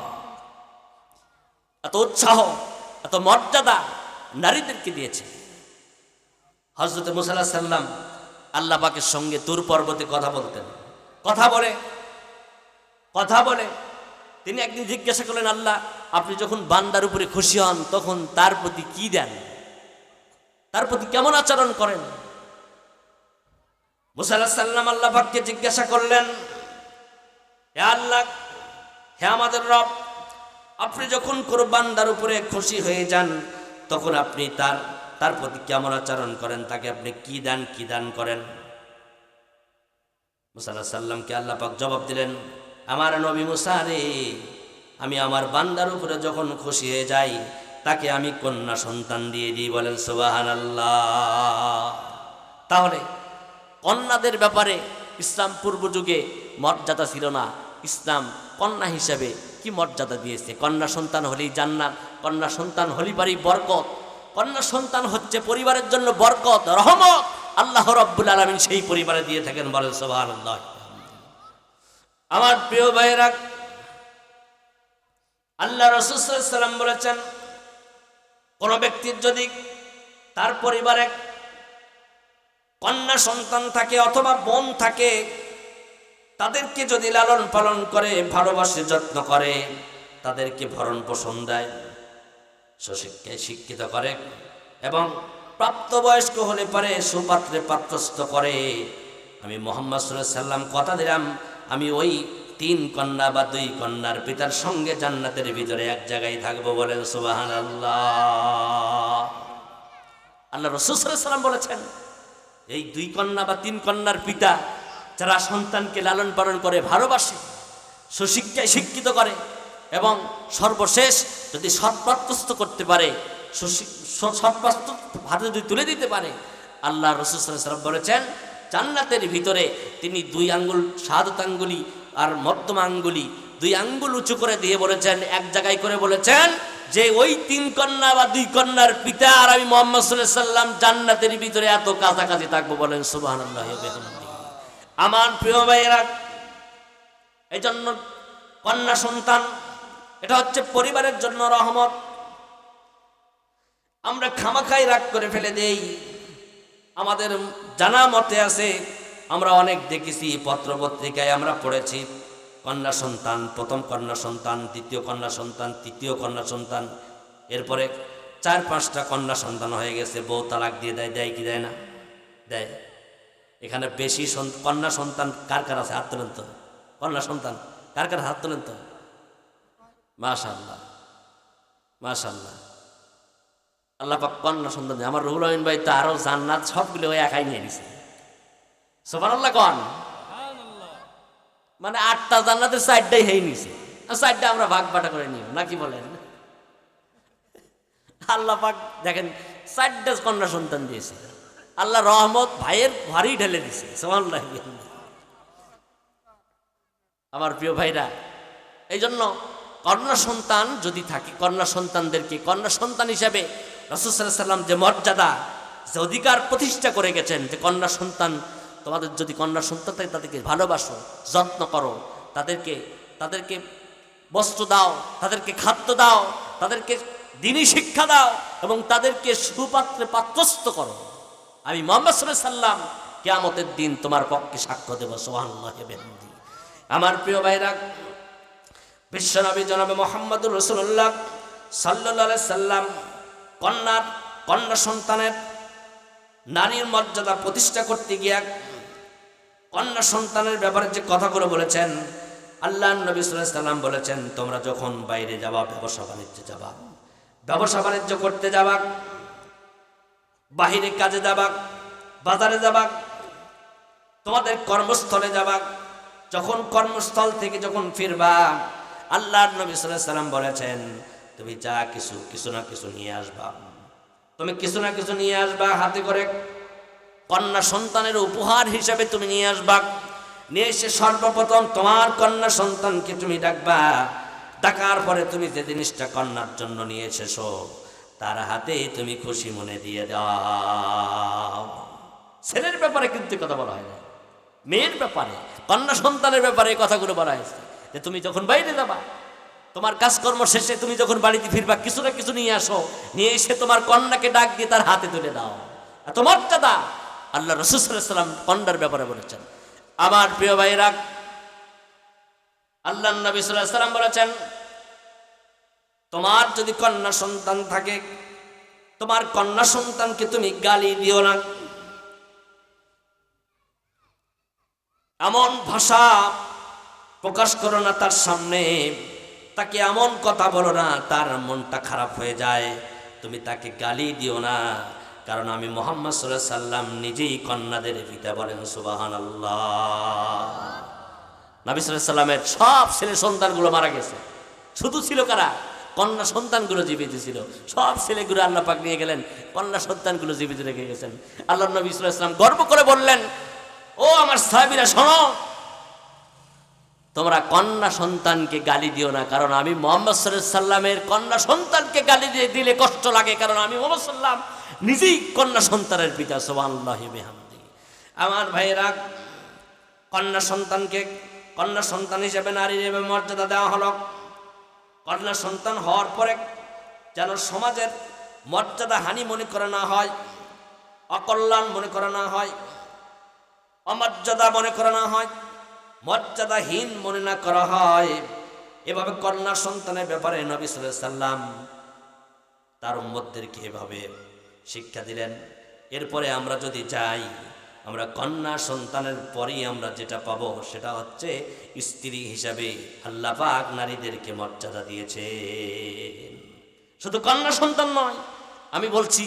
এত উৎসাহ, এত মর্যাদা নারীদেরকে দিয়েছে। হযরত মুসা আলাইহিস সালাম আল্লাহ পাকের সঙ্গে তুর পর্বতে কথা বলতেন। কথা বলে তিনি একদিন জিজ্ঞাসা করলেন, আল্লাহ, আপনি যখন বান্দার উপরে খুশি হন তখন তার প্রতি কি দেন, তার প্রতি কেমন আচরণ করেন? মুসা আলাইহিস সালাম আল্লাহ পাককে জিজ্ঞাসা করলেন, হে আল্লাহ, হে আমাদের রব, আপনি যখন কোনো বান্দার উপরে খুশি হয়ে যান তখন আপনি তার প্রতি কেমন আচরণ করেন, তাকে আপনি কি দান করেন? মুসা আলাইহিস সালামকে আল্লাহ পাক জবাব দিলেন, আমার নবী মুসা রে, আমি আমার বান্দার উপরে যখন খুশি হয়ে যাই তাকে আমি কন্যা সন্তান দিয়ে দিই। বলেন সুবহানাল্লাহ। তাহলে কন্যাদের ব্যাপারে ইসলাম পূর্ব যুগে মর্যাদা ছিল না, ইসলাম কন্যা হিসাবে কি মর্যাদা দিয়েছে। কন্যা সন্তান হলেই জান্নাত, কন্যা সন্তান হলেই পারি বরকত, কন্যা সন্তান হচ্ছে পরিবারের জন্য বরকত, রহমত। আল্লাহ রাব্বুল আলামিন সেই পরিবারে দিয়ে থাকেন। বলেন সুবহানাল্লাহ। আমার প্রিয় ভাইরা, আল্লাহ রাসূল সাল্লাল্লাহু আলাইহি ওয়াসাল্লাম বলেছেন, কোন ব্যক্তির যদি তার পরিবারে কন্যা সন্তান থাকে অথবা বোন থাকে, তাদেরকে যদি লালন পালন করে, ভালোবাসে, যত্ন করে, তাদেরকে ভরণ পোষণ দেয়, সুশিক্ষায় শিক্ষিত করে এবং প্রাপ্তবয়স্ক হলে পারে সুপাত্রে পাত্রস্থ করে, আমি মুহাম্মদ সাল্লাল্লাহু আলাইহি ওয়াসাল্লাম কথা দিলাম, আমি ওই 3 কন্যা বা 2 কন্যার পিতার সঙ্গে জান্নাতের ভিতরে এক জায়গায় থাকবো। বলেন সুবহানাল্লাহ। আল্লাহ রাসূল সাল্লাল্লাহু আলাইহি ওয়াসাল্লাম বলেছেন, এই 2 কন্যা বা 3 কন্যার পিতা যারা সন্তানকে লালন পালন করে, ভালোবাসে, সুশিক্ষায় শিক্ষিত করে এবং সর্বশেষ যদি সৎপ্রাপ্তস্থ করতে পারে, সৎপ্রাপ্ত হাতে যদি তুলে দিতে পারে, আল্লাহ রাসূল সাল্লাল্লাহু আলাইহি ওয়াসাল্লাম বলেছেন জান্নাতের ভিতরে তিনি 2 আঙ্গুল, শাহাদাত আঙ্গুলি আর মধ্যমা আঙ্গুলি 2 আঙ্গুল উঁচু করে দিয়ে বলেছেন, এক জায়গায় করে বলেছেন যে ওই 3 কন্যা বা 2 কন্যার পিতা আর আমি মুহাম্মদ সাল্লাল্লাহু আলাইহি ওয়াসাল্লাম জান্নাতের ভিতরে এত কাছাকাছি থাকবো। বলেন সুবহানাল্লাহ। আমার প্রিয় ভাইয়েরা, এই জন্য কন্যা সন্তান এটা হচ্ছে পরিবারের জন্য রহমত। আমরা খামাখাই রাগ করে ফেলে দেই। আমাদের জানা মতে আছে, আমরা অনেক দেখেছি, পত্র পত্রিকায় আমরা পড়েছি, কন্যা সন্তান, প্রথম কন্যা সন্তান, দ্বিতীয় কন্যা সন্তান, তৃতীয় কন্যা সন্তান, এরপরে 4-5টা কন্যা সন্তান হয়ে গেছে, বউ তালাক দিয়ে দেয়। দেয় কি দেয় না? দেয়। এখানে বেশি কন্যা সন্তান কার কার আছে? হাত তোলেন তো। কন্যা সন্তান কার কার? হাত তোলেন তো। মাশাআল্লাহ, মাশাআল্লাহ। আল্লাহ পাক কন্যা সন্তান। আমার রুহুল আমিন ভাই তো আরো জান্নাত সবগুলো ওই একাই নিয়ে নিছে। সুবহানাল্লাহ কোন? মানে 8টা জান্নাতের 4টাই হেই নিছে, আর 4টা আমরা ভাগ বাটা করে নিব নাকি বলেন? আল্লাহ পাক দেখেন 4টা কন্যা সন্তান দিয়েছে। আল্লাহ রহমত ভাইয়ের ঘরেই ঢেলে দিছে। সুবহানাল্লাহ। আমার প্রিয় ভাইরা, এই জন্য কন্যা সন্তান যদি থাকে, কন্যা সন্তানদেরকে কন্যা সন্তান হিসাবে রাসূল সাল্লাল্লাহু আলাইহি ওয়াসাল্লাম যে মর্যাদা, যে অধিকার প্রতিষ্ঠা করে গেছেন, যে কন্যা সন্তান, তোমাদের যদি কন্যা সন্তান থাকে তাদেরকে ভালোবাসো, যত্ন করো, তাদেরকে বস্ত্র দাও, তাদেরকে খাদ্য দাও, তাদেরকে দ্বীনি শিক্ষা দাও এবং তাদেরকে সুপাত্রে পাত্রস্থ করো। আমি মুহাম্মদ সাল্লাল্লাহু আলাইহি ওয়াসাল্লাম কিয়ামতের দিন তোমার পক্ষে সাক্ষ্য দেব। সুবহানাল্লাহ। আমার প্রিয় ভাইরা, বিশ্বনবী জনাবে মুহাম্মদুর রাসূলুল্লাহ সাল্লাল্লাহু আলাইহি সাল্লাম কন্যা সন্তানের নারীর মর্যাদা প্রতিষ্ঠা করতে গিয়া কন্যা সন্তানের ব্যাপারে যে কথাগুলো বলেছেন, আল্লাহর নবী সাল্লাল্লাহু আলাইহি সাল্লাম বলেছেন, তোমরা যখন বাইরে যাবা, ব্যবসা বাণিজ্য করতে যাবা, বাহিরে কাজে যাবা, বাজারে যাবা, তোমাদের কর্মস্থলে যাবা, যখন কর্মস্থল থেকে যখন ফিরবা, আল্লাহর নবী সাল্লাল্লাহু আলাইহি সাল্লাম বলেছেন, তুমি যা কিছু না কিছু নিয়ে আসবা। তুমি কিছু না কিছু নিয়ে আসবা হাতে করে, কন্যা সন্তানের উপহার হিসাবে তুমি নিয়ে আসবা। নিয়ে এসে সর্বপ্রথম তোমার কন্যা সন্তানকে তুমি ডাকবা। ডাকার পরে তুমি যে জিনিসটা কন্যার জন্য নিয়ে এসেছো তার হাতে তুমি খুশি মনে দিয়ে দাও। ছেলের ব্যাপারে কিন্তু কথা বলা হয় না, মেয়ের ব্যাপারে, কন্যা সন্তানের ব্যাপারে এই কথাগুলো বলা হয়েছে যে তুমি যখন বাইরে যাবা, তোমার কাজকর্ম শেষে তুমি যখন বাড়িতে ফিরবা, কিছু না কিছু নিয়ে আসো। নিয়ে এসে তোমার কন্যাকে ডাক দিয়ে তার হাতে তুলে দাও। এত মর্যাদা আল্লাহ রাসূল সাল্লাল্লাহু আলাইহি ওয়াসাল্লাম কন্যার ব্যাপারে বলেছেন। আমার প্রিয় ভাইরা, আল্লাহর নবী সাল্লাল্লাহু আলাইহি ওয়াসাল্লাম বলেছেন, তোমার যদি কন্যা সন্তান থাকে, তোমার কন্যা সন্তানকে তুমি গালি দিও না। এমন ভাষা প্রকাশ করো না তার সামনে, তাকে এমন কথা বলো না তার মনটা খারাপ হয়ে যায়, তুমি তাকে গালি দিও না, কারণ আমি মুহাম্মদ সাল্লাল্লাহু আলাইহি সাল্লাম নিজেই কন্যাদের পিতা। বলেন সুবহানাল্লাহ। নবী সাল্লাল্লাহু আলাইহি সাল্লামের সব ছেলে সন্তানগুলো মারা গেছে, শুধু ছিল কারা? কন্যা সন্তানগুলো জীবিত ছিল। সব ছেলেগুলো আল্লাহ পাক নিয়ে গেলেন, কন্যা সন্তানগুলো জীবিত রেখে গেছেন। আল্লাহ নবী সাল্লাল্লাহু আলাইহি সাল্লাম গর্ব করে বললেন, ও আমার সাহাবীরা শোনো, তোমরা কন্যা সন্তানকে গালি দিও না, কারণ আমি মুহাম্মদ সাল্লাল্লাহু আলাইহি সাল্লামের কন্যা সন্তানকে গালি দিলে কষ্ট লাগে, কারণ আমি মুহাম্মদ সাল্লাম নিজেই কন্যা সন্তানের পিতা। সুবহানাল্লাহি বিহামদিহি। আমার ভাইয়েরা, কন্যা সন্তানকে কন্যা সন্তান হিসেবে নারীর এভাবে মর্যাদা দেওয়া হলো। কন্যা সন্তান হওয়ার পরে যেন সমাজের মর্যাদা হানি মনে করা না হয়, অকল্যাণ মনে করা না হয়, অমর্যাদা মনে করা না হয়, মর্যাদাহীন মনে না করা হয়। এভাবে কন্যা সন্তানের ব্যাপারে নবী সাল্লাল্লাহু আলাইহি সাল্লাম তার উম্মতদেরকে এভাবে শিক্ষা দিলেন। এরপরে আমরা যদি যাই, আমরা কন্যা সন্তানের পরেই আমরা যেটা পাবো সেটা হচ্ছে স্ত্রী হিসাবে আল্লাহ পাক নারীদেরকে মর্যাদা দিয়েছে। শুধু কন্যা সন্তান নয়, আমি বলছি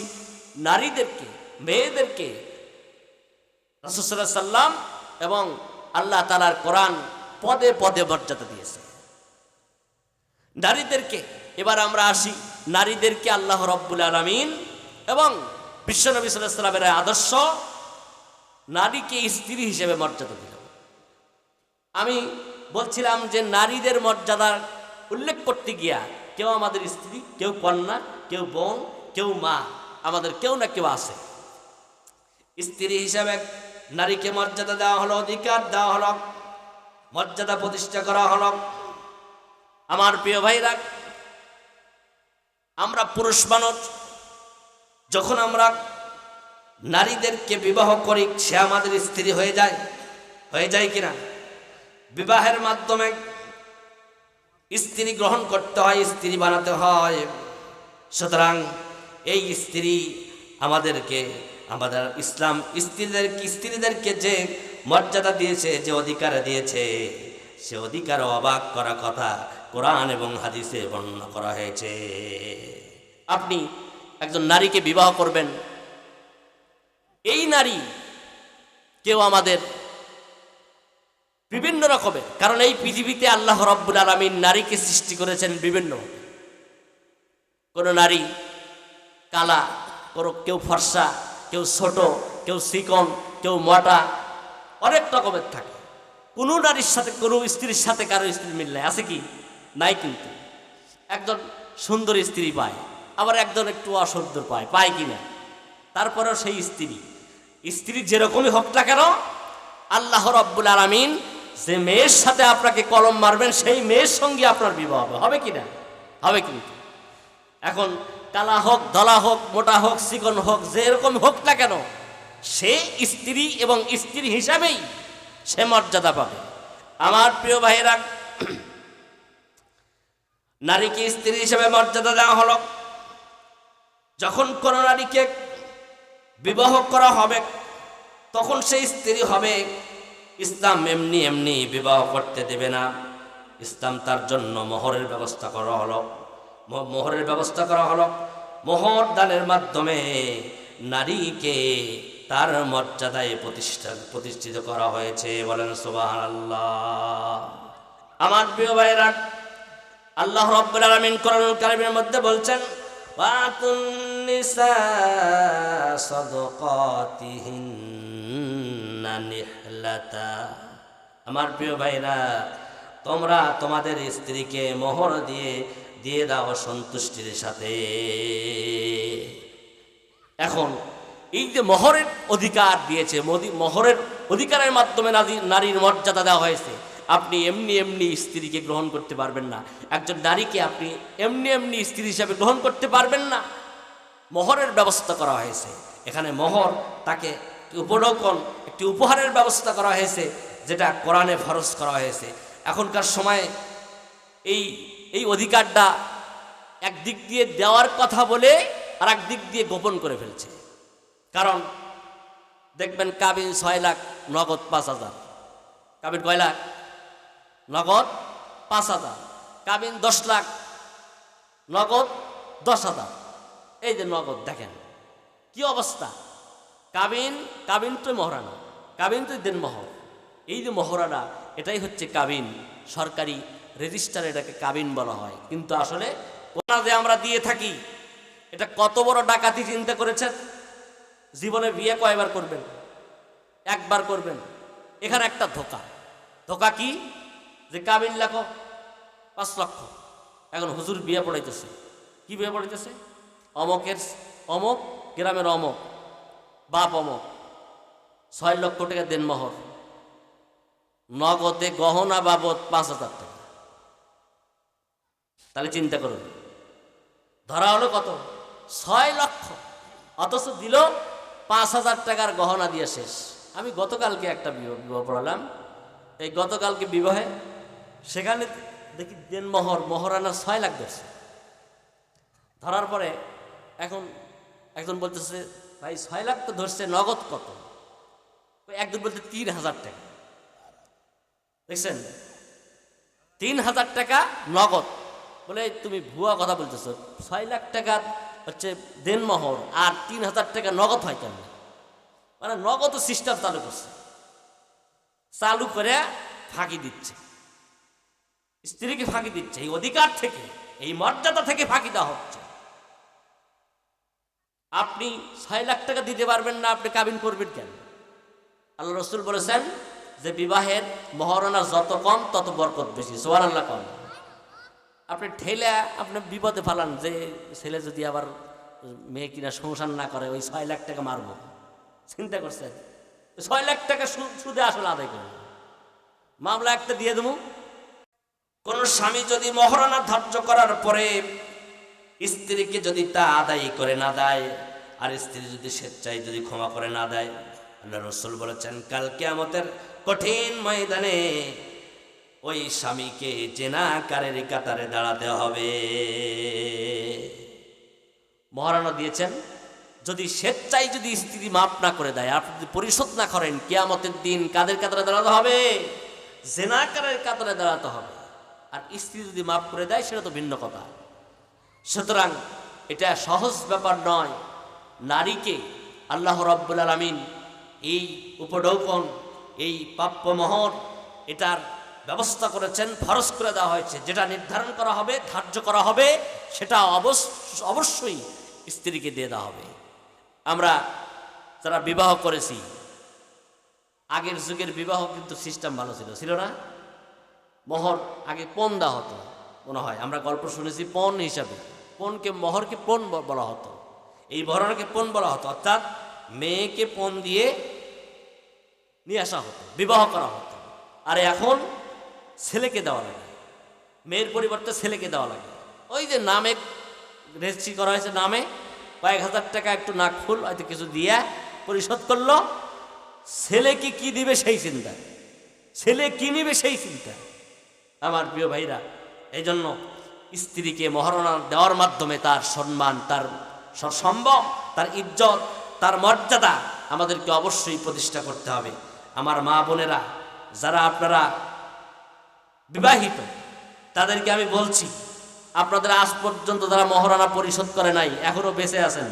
নারীদেরকে, মেয়েদেরকে রাসূল সাল্লাল্লাহু আলাইহি সাল্লাম এবং আল্লাহ তাআলার কোরআন পদে পদে মর্যাদা দিয়েছে নারীদেরকে। এবার আমরা আসি, নারীদেরকে আল্লাহ রাব্বুল আলামিন এবং বিশ্বনবী সাল্লাল্লাহু আলাইহি সাল্লামের আদর্শ নারীকে স্ত্রী হিসেবে মর্যাদা দিল। আমি বলছিলাম যে নারীদের মর্যাদার উল্লেখ করতে গিয়া কেউ আমাদের স্ত্রী, কেউ কন্যা, কেউ বোন, কেউ মা, আমাদের কেউ না কেউ আছে। স্ত্রী হিসাবে নারীকে মর্যাদা দেওয়া হলো, অধিকার দেওয়া হলো, মর্যাদা প্রতিষ্ঠা করা হলো। আমার প্রিয় ভাইরা, আমরা পুরুষ মানুষ, যখন আমরা নারীদেরকে বিবাহ করি সে আমাদের স্ত্রী হয়ে যায় কিনা? বিবাহের মাধ্যমে স্ত্রী গ্রহণ করতে হয়, স্ত্রী বানাতে হয়। সুতরাং এই স্ত্রী আমাদেরকে, আমাদের ইসলাম স্ত্রীদেরকে যে মর্যাদা দিয়েছে, যে অধিকার দিয়েছে, সে অধিকার অবাক করা কথা কোরআন এবং হাদিসে বর্ণনা করা হয়েছে। আপনি একজন নারীকে বিবাহ করবেন, এই নারী কেউ আমাদের বিভিন্ন রকমের, কারণ এই পৃথিবীতে আল্লাহ রাব্বুল আলামিন নারীকে সৃষ্টি করেছেন বিভিন্ন। কোন নারী কালা, কেউ ফর্সা, কেউ ছোট, কেউ চিকন, কেউ মোটা, অনেক রকমের থাকে। কোনো নারীর সাথে, কোনো স্ত্রীর সাথে কারো স্ত্রীর মিল নাই, আছে কি? নাই। কিন্তু একজন সুন্দর স্ত্রী পায়, আবার একজন একটু অসুন্দর পায় কি না? তারপরেও সেই স্ত্রী যেরকমই হোক না কেন, আল্লাহ রাব্বুল আলামিন যে মেয়ের সাথে আপনাকে কলম মারবেন সেই মেয়ের সঙ্গে আপনার বিবাহ হবে কি না? হবে। কিন্তু এখন কালা হোক, ধলা হোক, মোটা হোক, চিকন হোক, যেরকম হোক না কেন, সে স্ত্রী এবং স্ত্রী হিসাবেই সে মর্যাদা পাবে। আমার প্রিয় ভাইয়েরা, নারীকে স্ত্রী হিসেবে মর্যাদা দেওয়া হলো। যখন কোন নারীকে বিবাহ করা হবে তখন সেই স্ত্রী হবে। ইসলাম এমনি বিবাহ করতে দেবে না। ইসলাম তার জন্য মোহরের ব্যবস্থা করা হলো। মোহর দানের মাধ্যমে নারীকে তার মর্যাদায় প্রতিষ্ঠিত করা হয়েছে। বলেন সুবহানাল্লাহ। আমার প্রিয় ভাইরা, আল্লাহ রাব্বুল আলামিন কোরআনুল কারীমের মধ্যে বলছেন, ওয়াতুন নিসা সাদাকাতিহিন্না নিহলাতা। আমার প্রিয় ভাইরা, তোমরা তোমাদের স্ত্রীকে মোহর দিয়ে দাও সন্তুষ্টির সাথে। এখন এই যে মোহরের অধিকার দিয়েছে, মোহরের অধিকারের মাধ্যমে নারীর মর্যাদা দেওয়া হয়েছে। আপনি এমনি স্ত্রীকে গ্রহণ করতে পারবেন না। একজন নারীকে আপনি এমনি স্ত্রী হিসাবে গ্রহণ করতে পারবেন না। মোহরের ব্যবস্থা করা হয়েছে। এখানে মোহর, তাকে একটি উপহারের ব্যবস্থা করা হয়েছে, যেটা কোরআনে ফরজ করা হয়েছে। এখনকার সময়ে এই অধিকারটা একদিক দিয়ে দেওয়ার কথা বলে আর একদিক দিয়ে গোপন করে ফেলছে। কারণ দেখবেন কাবিন 6 লাখ, নগদ 5,000। কাবিন কয় লাখ? নগদ 5,000, কাবিন 10 লাখ, নগদ 10,000। এই যে নগদ, দেখেন কি অবস্থা। কাবিন তো মহারানা, কাবিন তো দেনমোহর। এই যে মহারানা, এটাই হচ্ছে কাবিন। সরকারি রেজিস্টারে এটাকে কাবিন বলা হয়, কিন্তু আসলে ওনা যে আমরা দিয়ে থাকি, এটা কত বড় ডাকাতি চিন্তা করেছেন। জীবনে বিয়ে কয়বার করবেন? একবার করবেন। এখানে একটা ধোকা কি, যে কাবিন লেখো 5 লক্ষ। এখন হুজুর বিয়ে পড়াইতেছে, কি বিয়ে পড়াইতেছে? অমক গ্রামের অমক বাপ অমক, 6 লক্ষ টাকা দেনমোহর, নগদে গহনা বাবদ 5,000 টাকা। তাহলে চিন্তা করুন, ধরা হলো কত? 6 লক্ষ, অথচ দিল 5,000 টাকার গহনা দিয়ে শেষ। আমি গতকালকে একটা বিবাহ পড়ালাম, এই গতকালকে বিবাহে, সেখানে দেখি মহারানার 6 লাখ ধরছে। ধরার পরে এখন একজন বলতেছে, ভাই 6 লাখ তো ধরছে, নগদ কত? একজন বলতে 3,000 টাকা। দেখছেন, 3,000 টাকা নগদ। বলে তুমি ভুয়া কথা বলতেছো, 6 লাখ টাকা হচ্ছে দেনমোহর, আর 3,000 টাকা নগদ হয় কেন? মানে নগদ সিস্টেম চালু করে ফাঁকি দিচ্ছে, স্ত্রীকে ফাঁকি দিচ্ছে। এই অধিকার থেকে, এই মর্যাদা থেকে ফাঁকি দেওয়া হচ্ছে। আপনি 6 লাখ টাকা দিতে পারবেন না, আপনি কাবিন করবেন কেন? আল্লাহ রসুল বলেছেন যে বিবাহের মহারণা যত কম তত বরকত বেশি। সুবহানাল্লাহ কম। আপনি ঠেলে আপনি বিপদে ফালান, যে ছেলে যদি আবার মেয়ে কিনা সংসার না করে, ওই 6 লাখ টাকা মারবো। চিন্তা করছেন? 6 লাখ টাকা সুদে আসলে আদায় করবো, মামলা একটা দিয়ে দেবো। কোন স্বামী যদি মহারণা ধার্য করার পরে স্ত্রীকে যদি তা আদায় করে না দেয়, আর স্ত্রী যদি স্বেচ্ছায় যদি ক্ষমা করে না দেয়, আল্লাহ রসুল বলেছেন কাল কিয়ামতের কঠিন ময়দানে ওই স্বামীকে জেনাকারের কাতারে দাঁড়াতে হবে। মহারণা দিয়েছেন, যদি স্বেচ্ছায় যদি স্ত্রী মাফ না করে দেয়, আপনি যদি পরিশোধ না করেন, কিয়ামতের দিন কাদের কাতারে দাঁড়াতে হবে? জেনাকারের কাতারে দাঁড়াতে হবে। আর স্ত্রী যদি মাফ করে দেয়, সেটা তো ভিন্ন কথা। সুতরাং এটা সহজ ব্যাপার নয়। নারীকে আল্লাহ রাব্বুল আলামিন এই উপঢৌকন, এই প্রাপ্যমোহর, এটার ব্যবস্থা করেছেন, ফরজ করে দেওয়া হয়েছে। যেটা নির্ধারণ করা হবে, ধার্য করা হবে, সেটা অবশ্যই স্ত্রীকে দিয়ে দেওয়া হবে। আমরা যারা বিবাহ করেছি, আগের যুগের বিবাহ কিন্তু সিস্টেম ভালো ছিল না? মোহর আগে পণ দেওয়া হতো, মনে হয় আমরা গল্প শুনেছি, পণ হিসাবে। মোহরকে পণ বলা হতো, এই বরণকে পণ বলা হতো। অর্থাৎ মেয়েকে পণ দিয়ে নিয়ে আসা হতো, বিবাহ করা হতো। আর এখন ছেলেকে দেওয়া লাগে, মেয়ের পরিবর্তে ছেলেকে দেওয়া লাগে। ওই যে নামে রেজিস্ট্রি করা হয়েছে, নামে কয়েক হাজার টাকা একটু নাকফুল হয়তো কিছু দিয়ে পরিশোধ করলো। ছেলেকে কি দিবে সেই চিন্তা, ছেলে কি নিবে সেই চিন্তা। আমার প্রিয় ভাইরা, এই জন্য স্ত্রীকে মহারণা দেওয়ার মাধ্যমে তার সম্মান, তার সম্ভব, তার ইজ্জত, তার মর্যাদা আমাদেরকে অবশ্যই প্রতিষ্ঠা করতে হবে। আমার মা বোনেরা, যারা আপনারা বিবাহিত, তাদেরকে আমি বলছি, আপনাদের আজ পর্যন্ত যারা মহারণা পরিশোধ করে নাই, এখনো বেঁচে আছেন,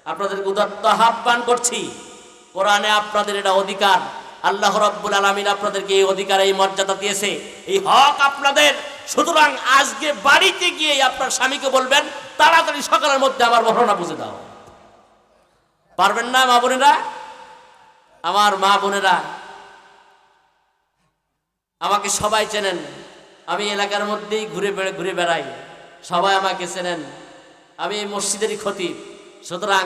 আপনাদেরকে উদাত্ত আহ্বান করছি, কোরআনে আপনাদের এটা অধিকার। আল্লাহ রাব্বুল আলামিন আপনাদেরকে এই অধিকার, এই মর্যাদা দিয়েছে, এই হক আপনাদের। সুতরাং আজকে বাড়িতে গিয়ে আপনার স্বামীকে বলবেন, তাড়াতাড়ি সকালের মধ্যে আমার মহারণা বুঝে দাও। পারবেন না মা বোনেরা? আমার মা বোনেরা, আমাকে সবাই চেনেন, আমি এলাকার মধ্যেই ঘুরে বেড়াই, সবাই আমাকে চেনেন, আমি এই মসজিদেরই খতিব। সুতরাং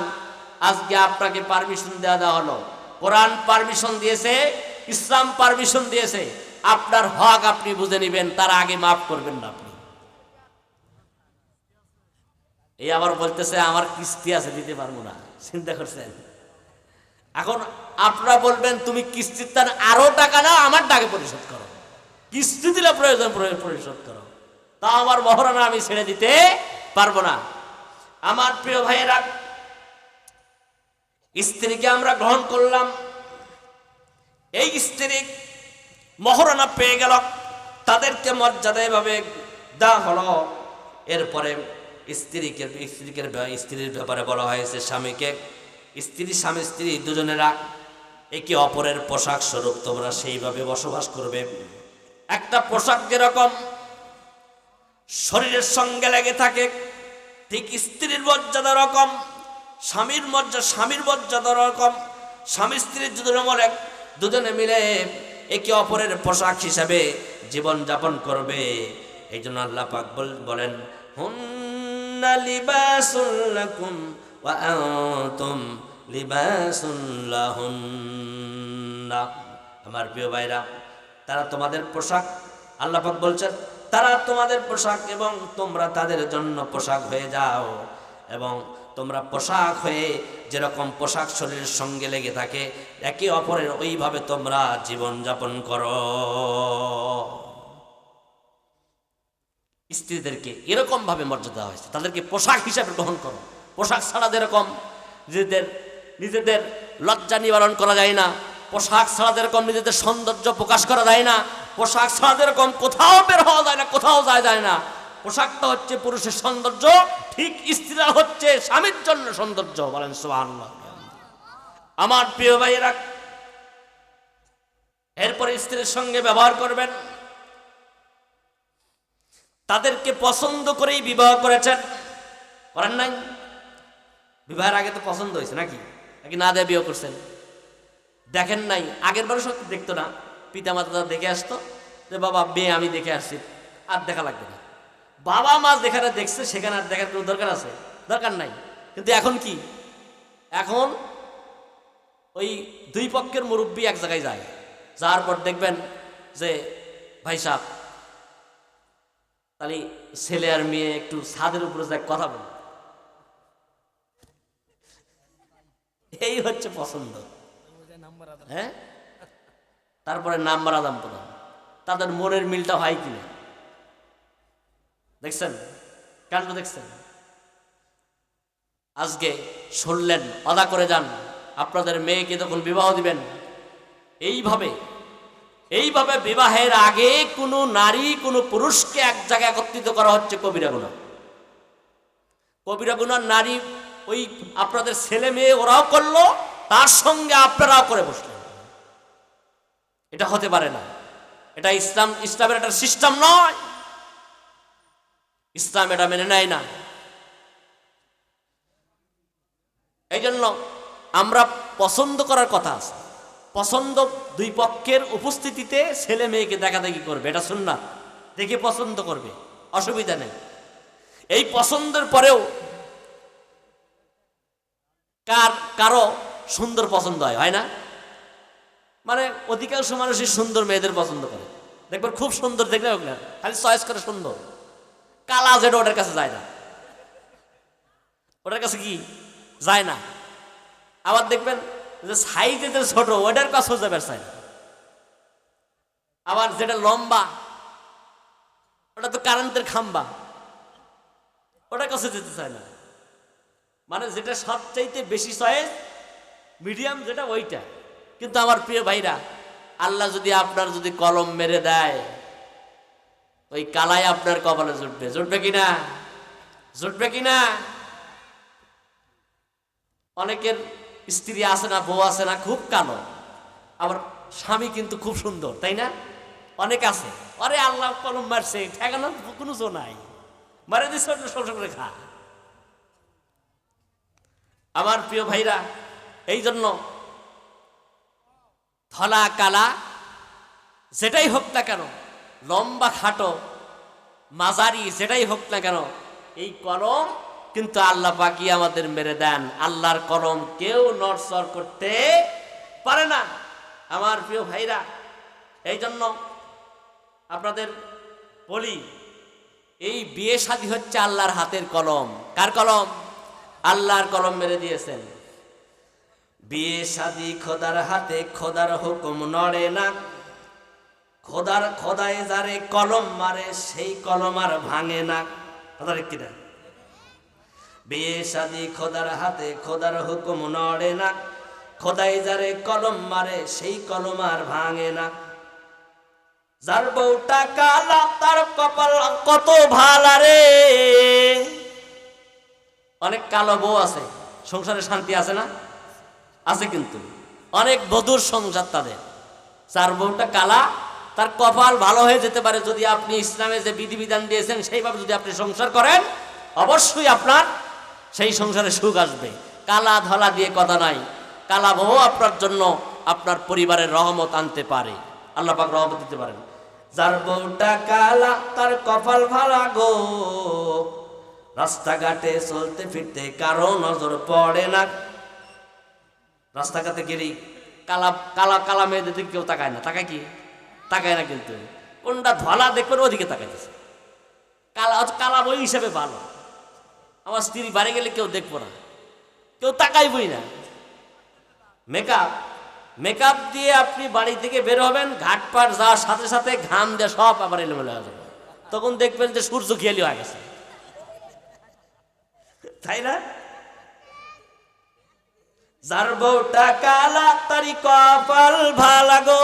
আজকে আপনাকে পারমিশন দেওয়া হলো, কোরআন পারমিশন দিয়েছে, ইসলাম পারমিশন দিয়েছে, আপনার হক আপনি বুঝে নেবেন, তার আগে মাফ করবেন না আপনি। এই আবার বলতেছে আমার কিস্তি আছে, দিতে পারবো না। চিন্তা করছেন? এখন আপনারা বলবেন তুমি কিস্তির তার আরো টাকা নাও, আমার টাকা পরিশোধ করো, কিস্তি দিলে প্রয়োজন পরিশোধ করো, তা আমার মহারণা আমি ছেড়ে দিতে পারবো না। আমার প্রিয় ভাইয়েরা, স্ত্রীকে আমরা গ্রহণ করলাম, এই স্ত্রী মহারণা পেয়ে গেল, তাদেরকে মর্যাদা এভাবে দেওয়া হলো। এরপরে স্ত্রীর ব্যাপারে বলা হয়েছে স্বামীকে, স্বামী স্ত্রী দুজনেরা একে অপরের পোশাক স্বরূপ তোমরা সেইভাবে বসবাস করবে। একটা পোশাক যেরকম শরীরের সঙ্গে লেগে থাকে, ঠিক স্ত্রীর মর্যাদা রকম, স্বামীর মর্যাদা রকম, স্বামী স্ত্রীর দুজনে মিলে একে অপরের পোশাক হিসাবে জীবন যাপন করবে। এই জন্য আল্লাহ পাক বলেন, হুন্না লিবাসুল লাকুম ওয়া আনতুম লিবাসুল লাহুন্না। আমার প্রিয় ভাইরা, তারা তোমাদের পোশাক, আল্লাহ পাক বলছেন তারা তোমাদের পোশাক এবং তোমরা তাদের জন্য পোশাক হয়ে যাও। এবং তোমরা পোশাক হয়ে যেরকম পোশাক শরীরের সঙ্গে লেগে থাকে, একে অপরের ওইভাবে তোমরা জীবন যাপন করো। স্ত্রীদেরকে এরকম ভাবে মর্যাদা দেওয়া হয়েছে, তাদেরকে পোশাক হিসাবে গ্রহণ করো। পোশাক ছাড়া যেরকম নিজেদের লজ্জা নিবারণ করা যায় না, পোশাক ছাড়া যেরকম নিজেদের সৌন্দর্য প্রকাশ করা যায় না, পোশাক ছাড়া যেরকম কোথাও বের হওয়া যায় না, কোথাও যায় না। পোশাকটা হচ্ছে পুরুষের সৌন্দর্য, ঠিক স্ত্রীরা হচ্ছে স্বামীর জন্য সৌন্দর্য। বলেন সুবহানাল্লাহ। আমার প্রিয় ভাইয়েরা, এরপরে স্ত্রীর সঙ্গে ব্যবহার করবেন, তাদেরকে পছন্দ করেই বিবাহ করেছেন, করেন নাই? বিবাহের আগে তো পছন্দ হয়েছে নাকি না দিয়ে বিয়ে করছেন? দেখেন নাই? আগের বারও সত্যি দেখতো না, পিতা মাতা দেখে আসতো যে বাবা মেয়ে আমি দেখে আসছি, আর দেখা লাগবে না। বাবা মা যেখানে দেখছে সেখানে আর দেখার কোনো দরকার আছে? দরকার নাই। কিন্তু এখন কি, এখন ওই দুই পক্ষের মুরব্বী এক জায়গায় যায়, যাওয়ার পর দেখবেন যে ভাই সাহেব তাহলে ছেলে আর মেয়ে একটু ছাদের উপরে যায় কথা বলে, এই হচ্ছে পছন্দ। হ্যাঁ, তারপরে নাম্বার আদান প্রদান, তাদের মনের মিলটা হয় কিনা দেখছেন, কাণ্ড দেখছেন। আজকে শুনলেন, আদা করে যান, আপনাদের মেয়েকে যখন বিবাহ দিবেন, এইভাবে বিবাহের আগে কোনো নারী কোনো পুরুষকে এক জায়গায় একত্রিত করা হচ্ছে কবিরা গুনাহ। কবিরা গুনাহ নারী ওই আপনাদের ছেলে মেয়ে ওরাও করলো, তার সঙ্গে আপনারাও করে বসলেন। এটা হতে পারে না, এটা ইসলামের একটা সিস্টেম নয়, ইসলাম এটা মেনে নেয় না। এই জন্য আমরা পছন্দ করার কথা আছে, পছন্দ দুই পক্ষের উপস্থিতিতে ছেলে মেয়েকে দেখাদেখি করবে, এটা সুন্নাত, দেখে পছন্দ করবে, অসুবিধা নেই। এই পছন্দের পরেও কারো সুন্দর পছন্দ হয় না? মানে অধিকাংশ মানুষই সুন্দর মেয়েদের পছন্দ করে, দেখবেন খুব সুন্দর দেখলে খালি চয়েস করে সুন্দর, কালা যেটা ওটার কাছে যায় না, ওটার কাছে কি যায় না। আবার দেখবেন যে সাইজে যে ছোট ওটার কাছেও যাবে চায় না। আবার যেটা লম্বা ওটা তো কারেন্টের খাম্বা, ওটার কাছে যেতে চায় না। মানে যেটা সবচাইতে বেশি চয়েস মিডিয়াম যেটা ওইটা। কিন্তু আমার প্রিয় ভাইরা, আল্লাহ যদি আপনার যদি কলম মেরে দেয়, ওই কালাই আপনার কপালে জুটবে কিনা? অনেকের স্ত্রী আছে না, বউ আছে না, খুব কালো, আবার স্বামী কিন্তু খুব সুন্দর, তাই না? অনেক আছে, আরে আল্লাহ কলম মারছে, ঠেকানোর কোনো জো নাই, মারে দিচ্ছে সংসার করে খা। আমার প্রিয় ভাইরা, এই জন্য ধলা কালা যেটাই হোক না কেন, লম্বা খাটো মাঝারি যেটাই হোক না কেন, এই কলম কিন্তু আল্লাহ পাকই আমাদের মেরে দেন। আল্লাহর কলম কেউ নড়চড় করতে পারে না। আমার প্রিয় ভাইরা, এই জন্য আপনাদের বলি, এই বিয়ে শাদী হচ্ছে আল্লাহর হাতের কলম। কার কলম? আল্লাহর কলম মেরে দিয়েছেন। বিয়ে শাদী খোদার হাতে, খোদার হুকুম নড়ে না, খোদায় যারে কলম মারে সেই কলম আর ভাঙে না। কথা ঠিক কিনা? বিয়ে শাদী খোদার হাতে, খোদার হুকুম নড়ে না, খোদায় যারে কলম মারে সেই কলম আর ভাঙে না। যার বউটা কালা তার কপাল কত ভালা রে। অনেক কালো বউ আছে, সংসারে শান্তি আছে না? আছে, কিন্তু অনেক বধুর সংসার তাদের। যার বউটা কালা তার কপাল ভালো হয়ে যেতে পারে যদি আপনি ইসলামে যে বিধিবিধান দিয়েছেন সেইভাবে যদি আপনি সংসার করেন, অবশ্যই আপনার সেই সংসারে সুখ আসবে। কালা ধলা দিয়ে কথা নাই, কালা বউ আপনার জন্য আপনার পরিবারের রহমত আনতে পারে, আল্লাহ পাক রহমত দিতে পারেন। যার বউটা কালা তার কপাল ভালা গো, রাস্তাঘাটে চলতে ফিরতে কারো নজর পড়ে না। রাস্তাঘাটে গেলি কালা কালা কালা মেয়েদের দিকে কেউ তাকায় না, তাকায় কি? তাকায় না, কিন্তু কোনটা ধলা দেখবেন ওদিকে তাকাইতেছে। কালা কালা বই হিসেবে ভালো। আমার স্ত্রী বাড়ি গেলে কেউ দেখবো না, কেউ তাকাইবই না। মেকআপ মেকআপ দিয়ে আপনি বাড়ি থেকে বের হবেন, ঘাটপাট যাওয়ার সাথে সাথে ঘাম দিয়ে সব আবার এলোমেলো হয়ে যাবে। তখন দেখবেন যে সূর্য খেয়ালি হয়ে গেছে, তাই না? যার বউটা কালা তারি কপাল ভালা গো,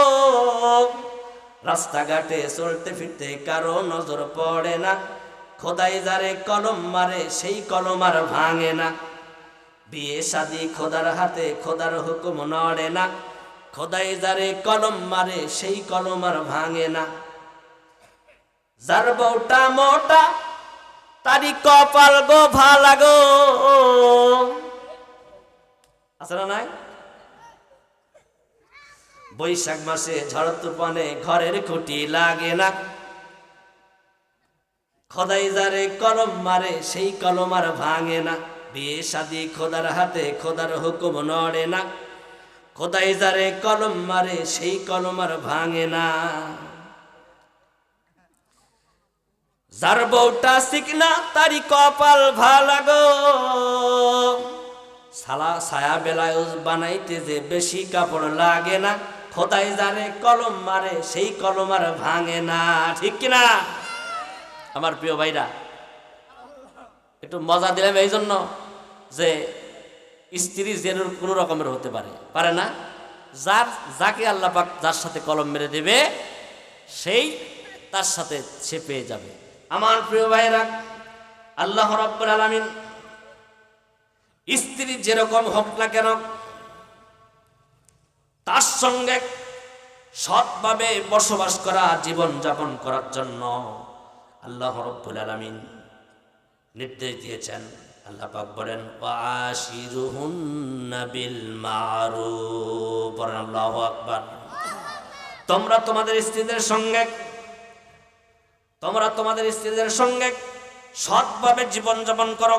রাস্তাঘাটে চলতে ফিরতে কারো নজর পড়ে না। খোদাই যারে কলম মারে সেই কলম আর ভাঙে না। বিয়ে শাদি খোদার হাতে, খোদার হুকুম নড়ে না। খোদাই যারে কলম মারে সেই কলম আর ভাঙে না। যার বউটা মোটা তারি কপাল গো ভালা গো, আছে না নাই? বৈশাখ মাসে ঝড় তুফানে ঘরের খুঁটি লাগে না। খোদাই যারে কলম মারে সেই কলম আর ভাঙে না। বিয়ে শাদি খোদার হাতে, খোদার হুকুম নড়ে না। খোদাই যারে কলম মারে সেই কলম আর ভাঙে না। যার বউটা শিখনা তারি কপাল ভালা গো, সালা ছায়া বেলায়ুজ বানাইতে যে বেশি কাপড় লাগে না। খোদাই যারে কলম মারে সেই কলম আর ভাঙে না। ঠিক কিনা? আমার প্রিয় ভাইরা, একটু মজা দিলাম এই জন্য যে স্ত্রী যেন কোনো রকমের হতে পারে না। যাকে আল্লাহ পাক যার সাথে কলম মেরে দেবে সেই তার সাথে সে পেয়ে যাবে। আমার প্রিয় ভাইরা, আল্লাহ রাব্বুল আলামিন স্ত্রী যেরকম হোক না কেন তার সঙ্গে সৎভাবে বসবাস করা, জীবন যাপন করার জন্য আল্লাহ রাব্বুল আলামিন নির্দেশ দিয়েছেন। আল্লাহ পাক বলেন, ওয়াশিরুহুন্না বিল মারুফ। বলেন আল্লাহু আকবার। তোমরা তোমাদের স্ত্রীদের সঙ্গে সৎভাবে জীবন যাপন করো,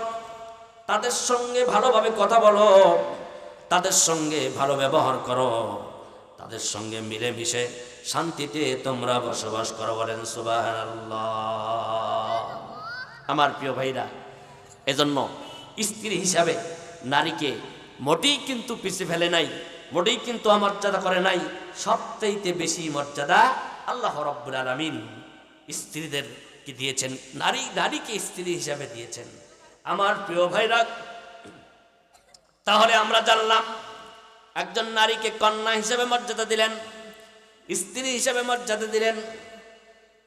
তাদের সঙ্গে ভালোভাবে কথা বলো, তাদের সঙ্গে ভালো ব্যবহার করো, তাদের সঙ্গে মিলেমিশে শান্তিতে তোমরা বসবাস করো। বলেন সুবহানাল্লাহ। আমার প্রিয় ভাইরা, এজন্য স্ত্রী হিসাবে নারীকে মোটেই কিন্তু পিছিয়ে ফেলে নাই, মোটেই কিন্তু অমর্যাদা করে নাই। সবচাইতে বেশি মর্যাদা আল্লাহ রাব্বুল আলামিন স্ত্রীদেরকে দিয়েছেন, নারীকে স্ত্রী হিসাবে দিয়েছেন। আমার প্রিয় ভাইরা, তাহলে আমরা জানলাম একজন নারীকে কন্যা হিসেবে মর্যাদা দিলেন, স্ত্রী হিসেবে মর্যাদা দিলেন।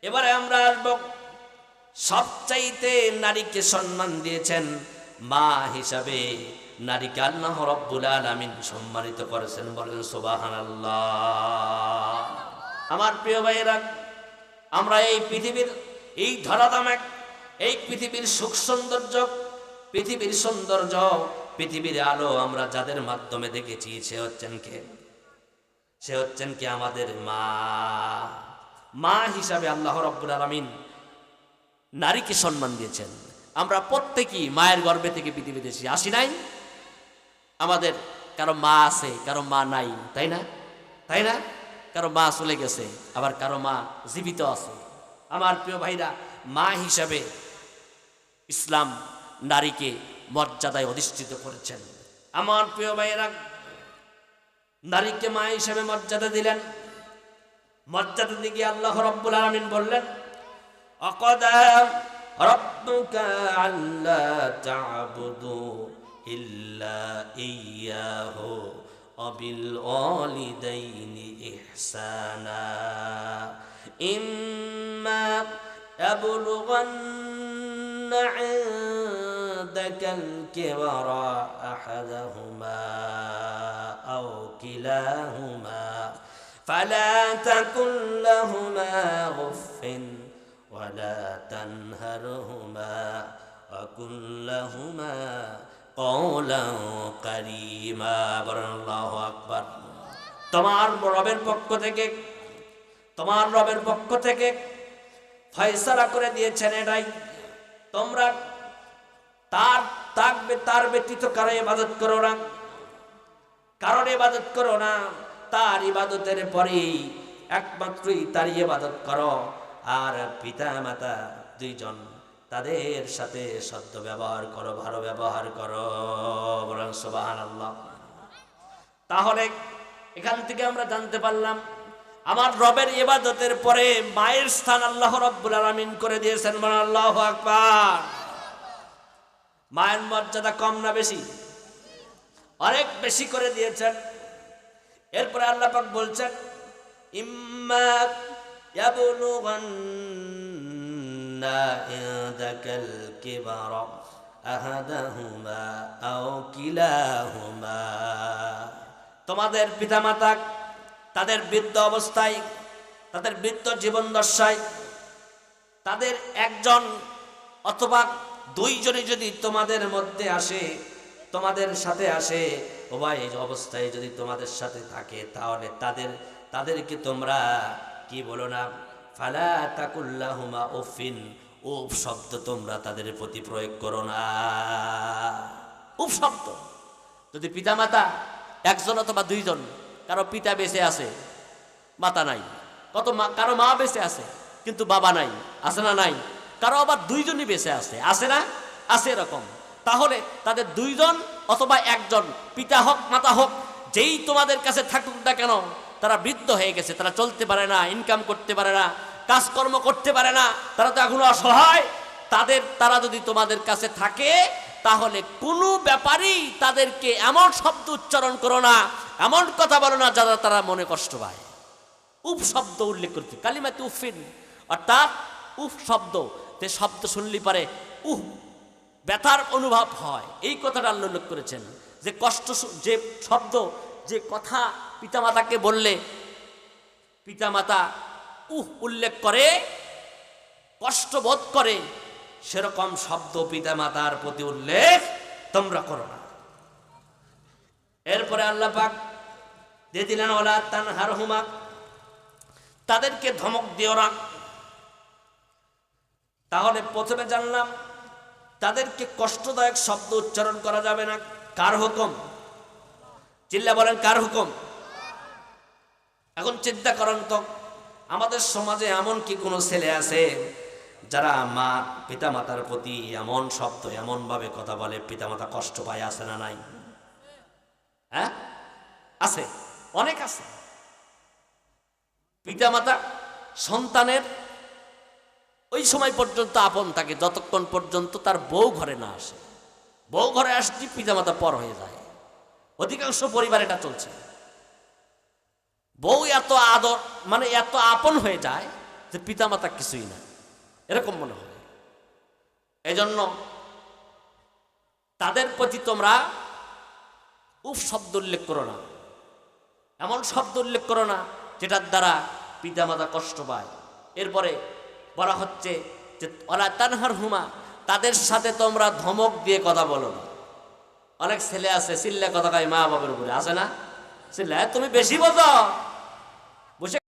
এবারে আমরা আসব, সবচাইতে নারীকে সম্মান দিয়েছেন মা হিসাবে। নারীকে আল্লাহ রাব্বুল আলামিন সম্মানিত করেছেন। বলেন সুবহানাল্লাহ। আমার প্রিয় ভাইয়েরা, আমরা এই পৃথিবীর এই ধরাধামে, এই পৃথিবীর সুখ সৌন্দর্য, পৃথিবীর সৌন্দর্য, পৃথিবীর আলো আমরা যাদের মাধ্যমে দেখেছি, সে হচ্ছেন কে? আমাদের মা হিসাবে আল্লাহ রাব্বুল আলামিন নারীকে সম্মান দিয়েছেন। আমরা প্রত্যেকেই মায়ের গর্ভে থেকে পৃথিবীতে আসি নাই? আমাদের কারো মা আছে, কারো মা নাই, তাই না? কারো মা চলে গেছে, আবার কারো মা জীবিত আছে। আমার প্রিয় ভাইরা, মা হিসাবে ইসলাম নারীকে মর্যাদায় অধিষ্ঠিত করেছেন। আমার প্রিয় ভাইরা, নারীকে মা হিসাবে মর্যাদা দিলেন। মর্যাদা দিয়ে আল্লাহ রাব্বুল আলামিন বললেন, ওয়াকাদা রাব্বুকা আল্লা তা'বুদু ইল্লা ইয়্যাহু ওয়া বিল ওয়ালিদাইনি ইহসানা ইম্মা يبلغن عندك الكبر أحدهما أو كلاهما فلا تكن لهما أف ولا تنهرهما وقل لهما قولا كريما الله أكبر তোমার রবের পক্ষ থেকে ফয়সালা করে দিয়েছেন এটাই, তোমরা তার ব্যতীত কারো ইবাদত করো না, কারোর ইবাদত করো না, তার ইবাদতের পরেই একমাত্রই তার ইবাদত করো। আর পিতা মাতা দুইজন, তাদের সাথে সদ্য ব্যবহার করো, ভালো ব্যবহার করো। বলেন সুবহানাল্লাহ। তাহলে এখান থেকে আমরা জানতে পারলাম আমার রবের ইবাদতের পরে মায়ের স্থান আল্লাহ রাব্বুল আলামিন করে দিয়েছেন। বলেন আল্লাহু আকবার। মায়ের মর্যাদা কম না বেশি? অনেক বেশি করে দিয়েছেন। এরপরে আল্লাহ পাক বলছেন ইম্মা ইয়াবলুগান্না ইনদাকাল কিবারা আহাদাহুমা আও কিলাহুমা, তোমাদের পিতামাতা তাদের বৃদ্ধ অবস্থায়, তাদের বৃদ্ধ জীবন দশায় তাদের একজন অথবা দুইজনই যদি তোমাদের মধ্যে আসে, তোমাদের সাথে আসে, উভয় অবস্থায় যদি তোমাদের সাথে থাকে, তাহলে তাদেরকে তোমরা কি বলো না, ফালা তাকুল্লাহুমা উফিন, উফ শব্দ তোমরা তাদের প্রতি প্রয়োগ করো না। উফ শব্দ যদি পিতামাতা একজন অথবা দুইজন, কারো পিতা বেঁচে আছে মাতা নাই, কারো মা বেঁচে আছে কিন্তু বাবা নাই, আছে না নাই? কারো আবার দুইজনই বেঁচে আছে, আছে না? আছে এরকম। তাহলে তাদের দুইজন অথবা একজন, পিতা হোক মাতা হোক, যেই তোমাদের কাছে থাকুক না কেন, তারা বৃদ্ধ হয়ে গেছে, তারা চলতে পারে না, ইনকাম করতে পারে না, কাজকর্ম করতে পারে না, তারা তো এখনো অসহায়। তারা যদি তোমাদের কাছে থাকে, তাহলে কোনো ব্যাপারেই তাদেরকে এমন শব্দ উচ্চারণ করো না, এমন কথা বলো না যারা তারা মনে কষ্ট পায়। উফ শব্দ উল্লেখ করতে, কালিমাতে উফিন, অর্থাৎ উফ শব্দ, তে শব্দ শুনলি পারে উহ ব্যথার অনুভব হয়, এই কথাটা আল্লাহ উল্লেখ করেছেন। যে কষ্ট, যে শব্দ, যে কথা পিতামাতাকে বললে পিতামাতা উল্লেখ করে, কষ্ট বোধ করে, সেরকম শব্দ পিতামাতার প্রতি উল্লেখ তোমরা করো না। এরপরে আল্লাহ পাক দিয়ে দিলেন ওয়ালা তানহারহুমা, তাদেরকে ধমক দিও না। তাহলে প্রথমে জানলাম তাদেরকে কষ্টদায়ক শব্দ উচ্চারণ করা যাবে না। কার হুকুম? চিল্লা বলেন, কার হুকুম? এখন চিন্তা করেন তো, আমাদের সমাজে এমন কি কোনো ছেলে আছে যারা মা পিতামাতার প্রতি এমন শব্দ, এমন ভাবে কথা বলে পিতামাতা কষ্ট পায়? আছে না নাই? হ্যাঁ, আছে, অনেক আছে। পিতামাতা সন্তানের ওই সময় পর্যন্ত আপন থাকে যতক্ষণ পর্যন্ত তার বউ ঘরে না আসে। বউ ঘরে আসলে পিতামাতা পর হয়ে যায়। অধিকাংশ পরিবার এটা চলছে। বউ এত আদর, মানে এত আপন হয়ে যায় যে পিতামাতা কিছুই না, এরকম মনে হয়। এজন্য তাদের প্রতি তোমরা উফ শব্দ উল্লেখ করো না, এমন শব্দ উল্লেখ করো না যেটার দ্বারা পিতামাতা কষ্ট পায়। এরপরে বলা হচ্ছে যে ওয়ালা তানহারহুমা, তাদের সাথে তোমরা ধমক দিয়ে কথা বলো না। অনেক ছেলে আছে চিল্লা কথা কয় মা বাবার উপরে, আছে না? চিল্লা তুমি বেশি বোঝো,